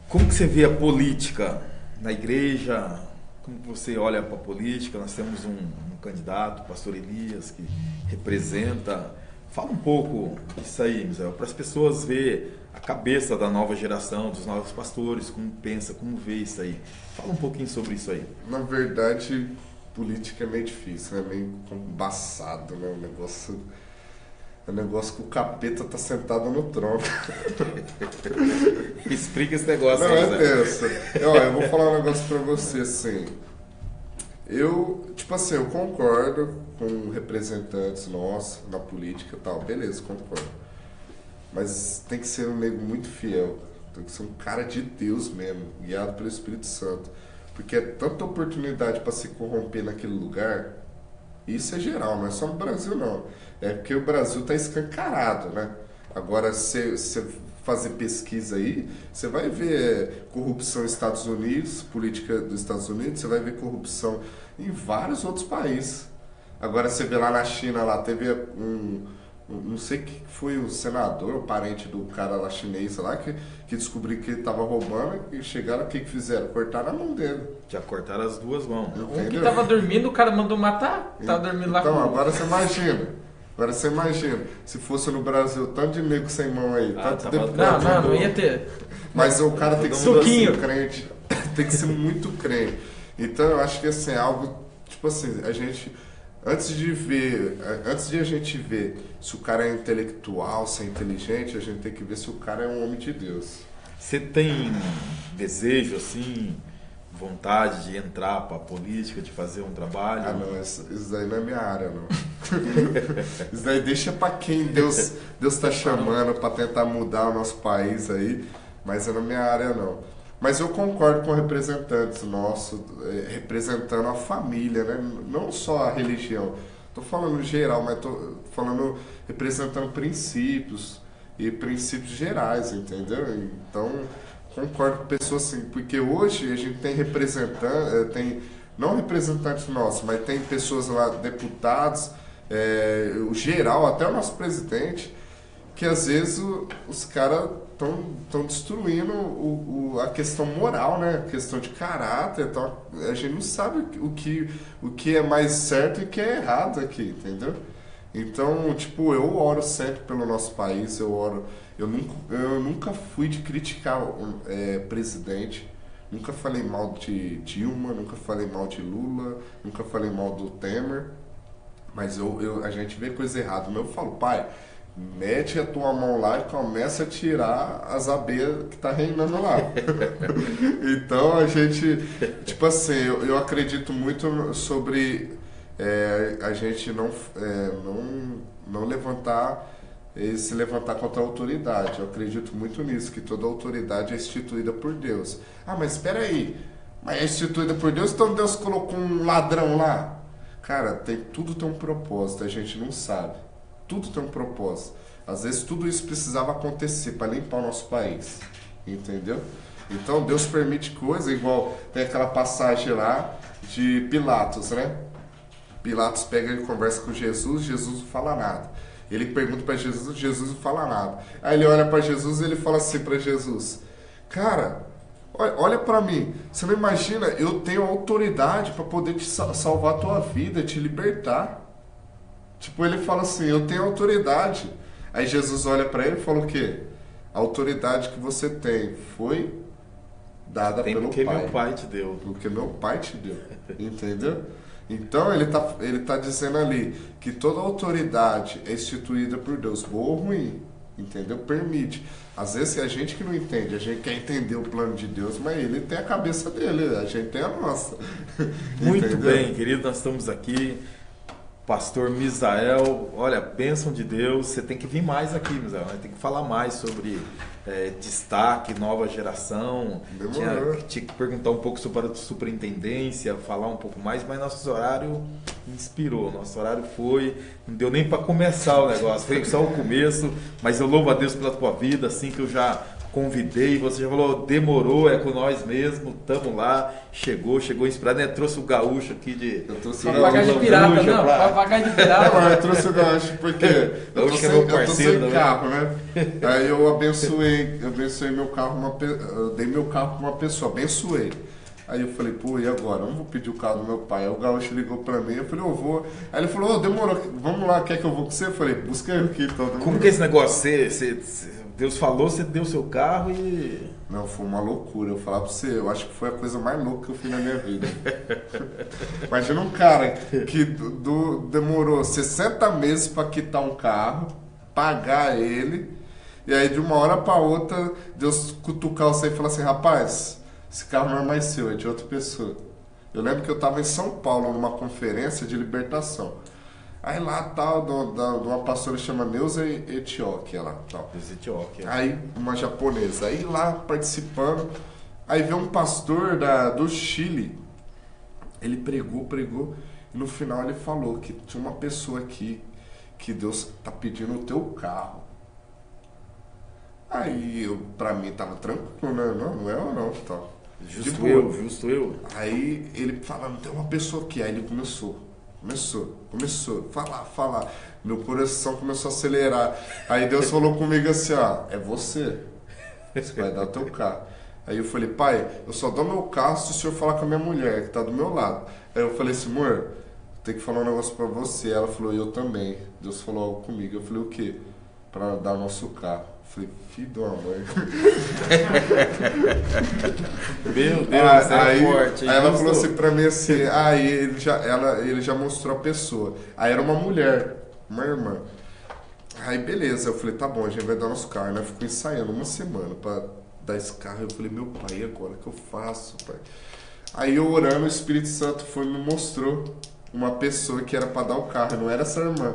Como que você vê a política na igreja? Como você olha para a política? Nós temos um candidato, o pastor Elias, que representa. Fala um pouco disso aí, Misael, para as pessoas verem a cabeça da nova geração, dos novos pastores, como pensa, como vê isso aí. Fala um pouquinho sobre isso aí. Na verdade, política é meio difícil, é meio embaçado, né? O negócio que o capeta tá sentado no trono. Explica esse negócio aí, Zé. Não é tenso. Eu vou falar um negócio pra você, assim. Eu concordo com representantes nossos na política e tal. Beleza, concordo. Mas tem que ser um nego muito fiel. Tem que ser um cara de Deus mesmo, guiado pelo Espírito Santo. Porque é tanta oportunidade para se corromper naquele lugar. Isso é geral, não é só no Brasil, não. É porque o Brasil está escancarado, né? Agora, se você fazer pesquisa aí, você vai ver corrupção nos Estados Unidos, política dos Estados Unidos, você vai ver corrupção em vários outros países. Agora, você vê lá na China, lá teve não sei que foi o senador, o parente do cara lá chinês lá, que descobriu que ele estava roubando e chegaram, o que fizeram? Cortaram a mão dele. Já cortaram as duas mãos. Entendeu? Um que estava dormindo, o cara mandou matar, estava dormindo lá. Então, agora você imagina, se fosse no Brasil, tanto de nego sem mão aí, tanto deputado. Não ia ter. Mas o cara tem que ser assim, crente, tem que ser muito crente. Então eu acho que assim, é algo, tipo assim, a gente... Antes de a gente ver se o cara é intelectual, se é inteligente, a gente tem que ver se o cara é um homem de Deus. Você tem desejo, assim, vontade de entrar para a política, de fazer um trabalho? Ah, não, isso daí não é minha área, não. Isso daí deixa para quem Deus está chamando para tentar mudar o nosso país aí, mas é na minha área, não. Mas eu concordo com representantes nossos, representando a família, né? Não só a religião. Estou falando geral, mas estou falando representando princípios e princípios gerais, entendeu? Então, concordo com pessoas assim, porque hoje a gente tem não representantes nossos, mas tem pessoas lá, deputados, o geral, até o nosso presidente, que às vezes os caras estão destruindo a questão moral, né? A questão de caráter. Então, a gente não sabe o que é mais certo e o que é errado aqui, entendeu? Então, tipo, eu oro sempre pelo nosso país, eu nunca fui de criticar presidente, nunca falei mal de Dilma, nunca falei mal de Lula, nunca falei mal do Temer, mas a gente vê coisa errada. Eu falo, pai, mete a tua mão lá e começa a tirar as abelhas que tá reinando lá. Então a gente, tipo assim, eu acredito muito sobre a gente não levantar se levantar contra a autoridade. Eu acredito muito nisso, que toda autoridade é instituída por Deus. Ah, mas espera aí, mas é instituída por Deus, então Deus colocou um ladrão lá? Cara, tudo tem um propósito, a gente não sabe. Tudo tem um propósito. Às vezes tudo isso precisava acontecer para limpar o nosso país, entendeu? Então Deus permite coisa, igual tem aquela passagem lá de Pilatos, né? Pilatos pega e conversa com Jesus, Jesus não fala nada. Ele pergunta para Jesus, Jesus não fala nada. Aí ele olha para Jesus e ele fala assim para Jesus: cara, olha para mim, você não imagina, eu tenho autoridade para poder te salvar a tua vida, te libertar. Tipo, ele fala assim, eu tenho autoridade. Aí Jesus olha para ele e fala o quê? A autoridade que você tem foi dada pelo Pai. Porque meu Pai te deu. Porque meu Pai te deu. Entendeu? Então ele tá dizendo ali que toda autoridade é instituída por Deus, boa ou ruim. Entendeu? Permite. Às vezes é a gente que não entende, a gente quer entender o plano de Deus, mas ele tem a cabeça dele, a gente tem a nossa. Muito bem, querido, nós estamos aqui. Pastor Misael, olha, bênção de Deus, você tem que vir mais aqui, Misael, tem que falar mais sobre destaque, nova geração. Tinha que perguntar um pouco sobre a superintendência, falar um pouco mais, mas nosso horário inspirou, nosso horário não deu nem para começar o negócio, foi só o começo, mas eu louvo a Deus pela tua vida, assim que eu já convidei, você já falou, demorou, é com nós mesmo, tamo lá, chegou inspirado, né? Trouxe o gaúcho aqui de... Eu trouxe o gaúcho de pirata, não, papagaio de pirata. Eu trouxe o gaúcho porque eu tô sem carro, né? Aí eu abençoei meu carro, eu dei meu carro pra uma pessoa, abençoei. Aí eu falei, pô, e agora? Eu não vou pedir o carro do meu pai. Aí o gaúcho ligou pra mim, eu falei, eu vou. Aí ele falou, demorou, vamos lá, quer que eu vou com você? Eu falei, busca eu aqui. Como que é esse negócio? Deus falou, você deu seu carro e... Não, foi uma loucura. Eu falar pra você, eu acho que foi a coisa mais louca que eu fiz na minha vida. Imagina um cara que demorou 60 meses pra quitar um carro, pagar ele, e aí de uma hora pra outra, Deus cutucar você e falar assim, rapaz, esse carro não é mais seu, é de outra pessoa. Eu lembro que eu tava em São Paulo, numa conferência de libertação. Aí lá tal, de uma pastora chama Neuza Etioquia lá, tal. Aí uma japonesa, aí lá participando, aí veio um pastor do Chile, ele pregou, e no final ele falou que tinha uma pessoa aqui, que Deus tá pedindo o teu carro. Aí pra mim tava tranquilo, né? Não é ou não, tal. Justo eu. Aí ele falando, tem uma pessoa aqui, aí ele começou, falar. Meu coração começou a acelerar. Aí Deus falou comigo assim, ó, é você vai dar o teu carro. Aí eu falei, pai, eu só dou meu carro se o senhor falar com a minha mulher, que tá do meu lado. Aí eu falei assim, amor, tem que falar um negócio pra você. Ela falou, eu também. Deus falou algo comigo. Eu falei, o quê? Pra dar o nosso carro. Eu falei, filho de uma mãe. Meu Deus, aí, forte. Aí ela falou assim pra mim assim, aí ele já mostrou a pessoa. Aí era uma mulher, uma irmã. Aí beleza, eu falei, tá bom, a gente vai dar nosso carro. Nós ficamos ensaiando uma semana pra dar esse carro. Eu falei, meu pai, e agora o que eu faço, pai? Aí eu orando, o Espírito Santo me mostrou uma pessoa que era pra dar o carro, não era essa irmã.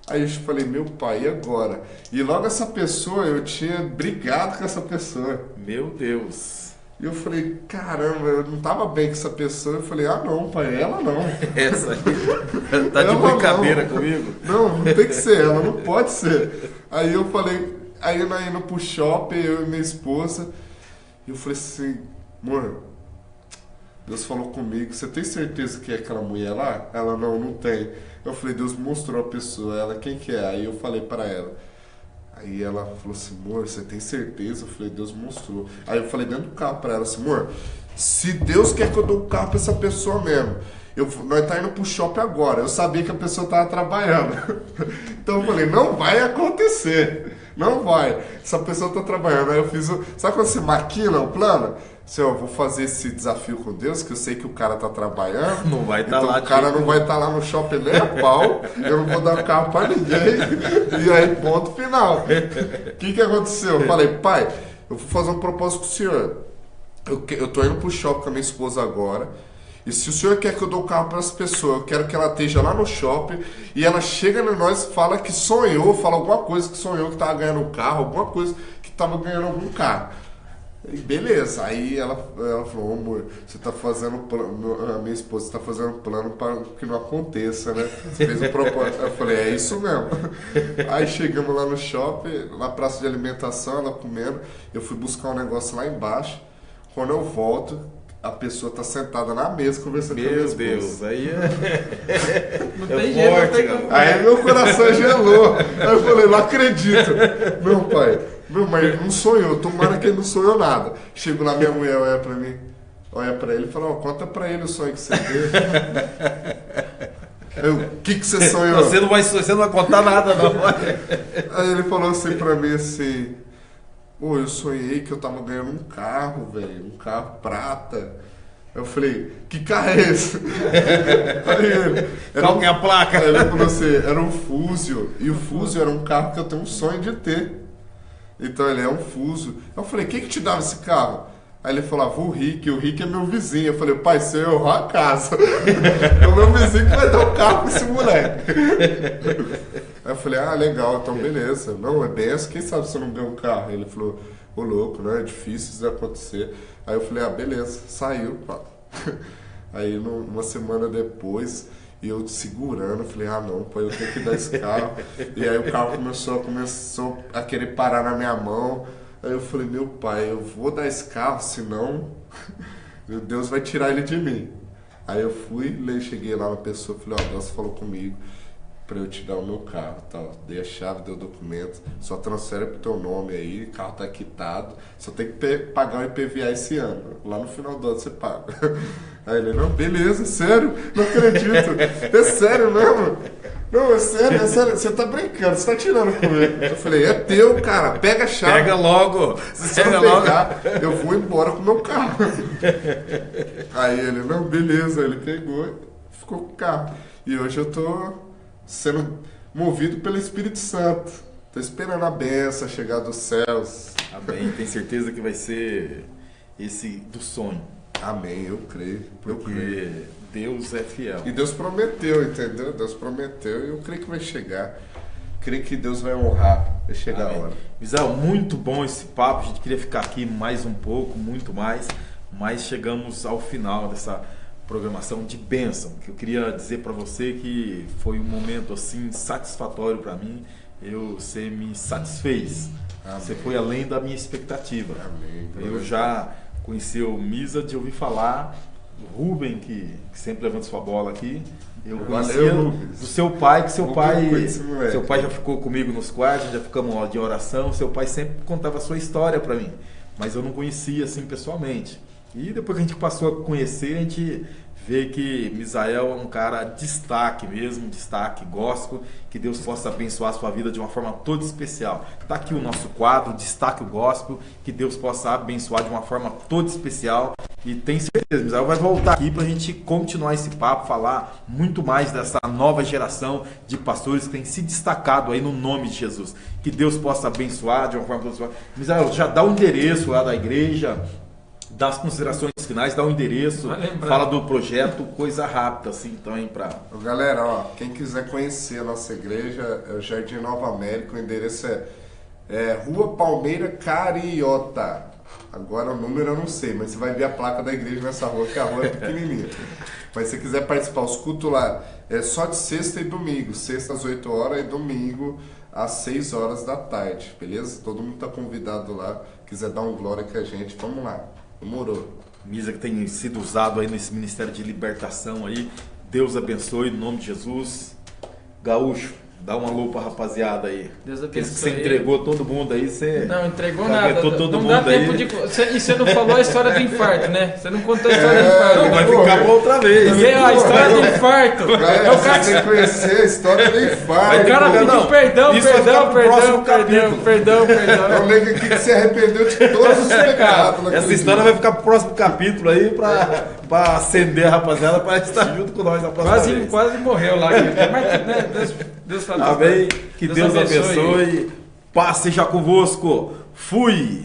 Aí eu falei, meu pai, e agora? E logo essa pessoa, eu tinha brigado com essa pessoa. Meu Deus. E eu falei, caramba, eu não tava bem com essa pessoa. Eu falei, não, pai, ela não. Essa aí tá de brincadeira comigo? Não tem que ser ela, não pode ser. Aí eu falei, aí nós indo pro shopping, eu e minha esposa, e eu falei assim, amor, Deus falou comigo, você tem certeza que é aquela mulher lá? Ela, não tem. Eu falei, Deus mostrou a pessoa, ela, quem que é? Aí eu falei pra ela. Aí ela falou assim, amor, você tem certeza? Eu falei, Deus mostrou. Aí eu falei dentro do carro pra ela assim, amor, se Deus quer que eu dou o carro pra essa pessoa mesmo, nós tá indo pro shopping agora. Eu sabia que a pessoa tava trabalhando. Então eu falei, não vai acontecer. Não vai. Essa pessoa tá trabalhando. Aí eu fiz sabe quando você maquina o plano? Assim, eu vou fazer esse desafio com Deus, que eu sei que o cara tá trabalhando. Não vai estar então lá. O cara não vai estar lá no shopping nem a pau. Eu não vou dar carro pra ninguém. E aí, ponto final. O que aconteceu? Eu falei, pai, eu vou fazer um propósito com o senhor. Eu tô indo pro shopping com a minha esposa agora. E se o senhor quer que eu dê o carro para essa pessoa, eu quero que ela esteja lá no shopping e ela chega em nós e fala que sonhou, fala alguma coisa que sonhou que estava ganhando um carro, alguma coisa que estava ganhando algum carro. E beleza, aí ela falou, amor, você tá fazendo plano, a minha esposa está fazendo plano para que não aconteça, né? Você fez um propósito. Eu falei, é isso mesmo. Aí chegamos lá no shopping, na praça de alimentação, ela comendo, eu fui buscar um negócio lá embaixo. Quando eu volto, a pessoa tá sentada na mesa conversando com a minha esposa. Meu Deus, aí não tem jeito, forte, aí meu coração gelou. Aí eu falei, não acredito. Meu pai, mas ele não sonhou, tomara que ele não sonhou nada. Chego lá, minha mulher olha pra mim, olha pra ele e fala, conta pra ele o sonho que você teve. O que você sonhou? Você não vai contar nada, não. Aí ele falou assim pra mim assim, pô, eu sonhei que eu tava ganhando um carro, velho, um carro prata. Eu falei, que carro é esse? Aí ele, qual que é a placa? Aí ele falou assim, era um Fuso. E o Fuso era um carro que eu tenho um sonho de ter. Então ele é um Fuso. Eu falei, quem que te dava esse carro? Aí ele falava, o Rick é meu vizinho. Eu falei, pai, se eu errar a casa, é o meu vizinho que vai dar o carro pra esse moleque. Aí eu falei, legal, então beleza. Não, é bem assim, quem sabe se eu não ganho um carro? Aí ele falou, ô louco, né? É difícil isso acontecer. Aí eu falei, beleza, saiu, pá. Aí uma semana depois, eu segurando, falei, não, pô, eu tenho que dar esse carro. E aí o carro começou a querer parar na minha mão. Aí eu falei, meu pai, eu vou dar esse carro, senão Deus vai tirar ele de mim. Aí eu fui, cheguei lá na pessoa, falei, Deus falou comigo pra eu te dar o meu carro, tal. Dei a chave, dei o documento, só transfere pro teu nome aí, o carro tá quitado, só tem que pagar o IPVA esse ano. Lá no final do ano você paga. Aí ele, não, beleza, sério, não acredito. É sério mesmo? Não, é sério, você tá brincando, você tá tirando comigo. Eu falei, é teu, cara, pega a chave. Pega logo. Se eu pegar, eu vou embora com o meu carro. Aí ele, não, beleza, ele pegou e ficou com o carro. E hoje eu tô sendo movido pelo Espírito Santo. Tô esperando a bênção chegar dos céus. Amém, tem certeza que vai ser esse do sonho. Amém, eu creio. Porque Deus é fiel. E Deus prometeu, entendeu? Deus prometeu e eu creio que vai chegar. Creio que Deus vai honrar. Vai chegar a hora. Misael, muito bom esse papo. A gente queria ficar aqui mais um pouco, muito mais. Mas chegamos ao final dessa programação de bênção. Que eu queria dizer para você que foi um momento assim satisfatório para mim. Você me satisfez. Amém. Você foi além da minha expectativa. Amém. Eu já conheci o Misa de ouvir falar, o Rubem, que sempre levanta sua bola aqui. Eu conhecia do seu pai, que seu pai já ficou comigo nos quartos, já ficamos de oração. Seu pai sempre contava a sua história para mim, mas eu não conhecia assim pessoalmente. E depois que a gente passou a conhecer, a gente vê que Misael é um cara destaque mesmo, destaque gospel, que Deus possa abençoar a sua vida de uma forma toda especial. Está aqui o nosso quadro, Destaque o Gospel, que Deus possa abençoar de uma forma toda especial. E tem certeza, Misael vai voltar aqui para a gente continuar esse papo, falar muito mais dessa nova geração de pastores que tem se destacado aí no nome de Jesus. Que Deus possa abençoar de uma forma toda especial. Misael, já dá o endereço lá da igreja, dá as considerações finais, dá o endereço, fala do projeto, coisa rápida assim, então aí pra... Galera, quem quiser conhecer a nossa igreja, é o Jardim Nova América, o endereço é Rua Palmeira Cariota. Agora o número eu não sei, mas você vai ver a placa da igreja nessa rua, que a rua é pequenininha. Mas se você quiser participar, os cultos lá é só de sexta e domingo, sexta às 8 horas e domingo às 6 horas da tarde, beleza? Todo mundo tá convidado lá, quiser dar um glória com a gente, vamos lá. Demorou. Misa que tem sido usado aí nesse ministério de libertação aí. Deus abençoe, em nome de Jesus. Gaúcho, dá uma alô pra rapaziada aí. Deus abençoe. Você entregou todo mundo aí, você... Não entregou nada. Todo não mundo dá tempo aí. de... E você não falou a história do infarto, né? Você não contou a história do infarto. Não, vai ficar pra outra vez. A história do infarto. O cara tem que conhecer a história do infarto. O cara pediu perdão. É o nego aqui que se arrependeu de todos os pecados. Essa história vai ficar pro próximo capítulo aí pra acender a rapaziada para estar junto com nós na próxima vez. Quase morreu lá. Mas, né, Deus fala. Amém. Que Deus abençoe. Paz seja convosco. Fui.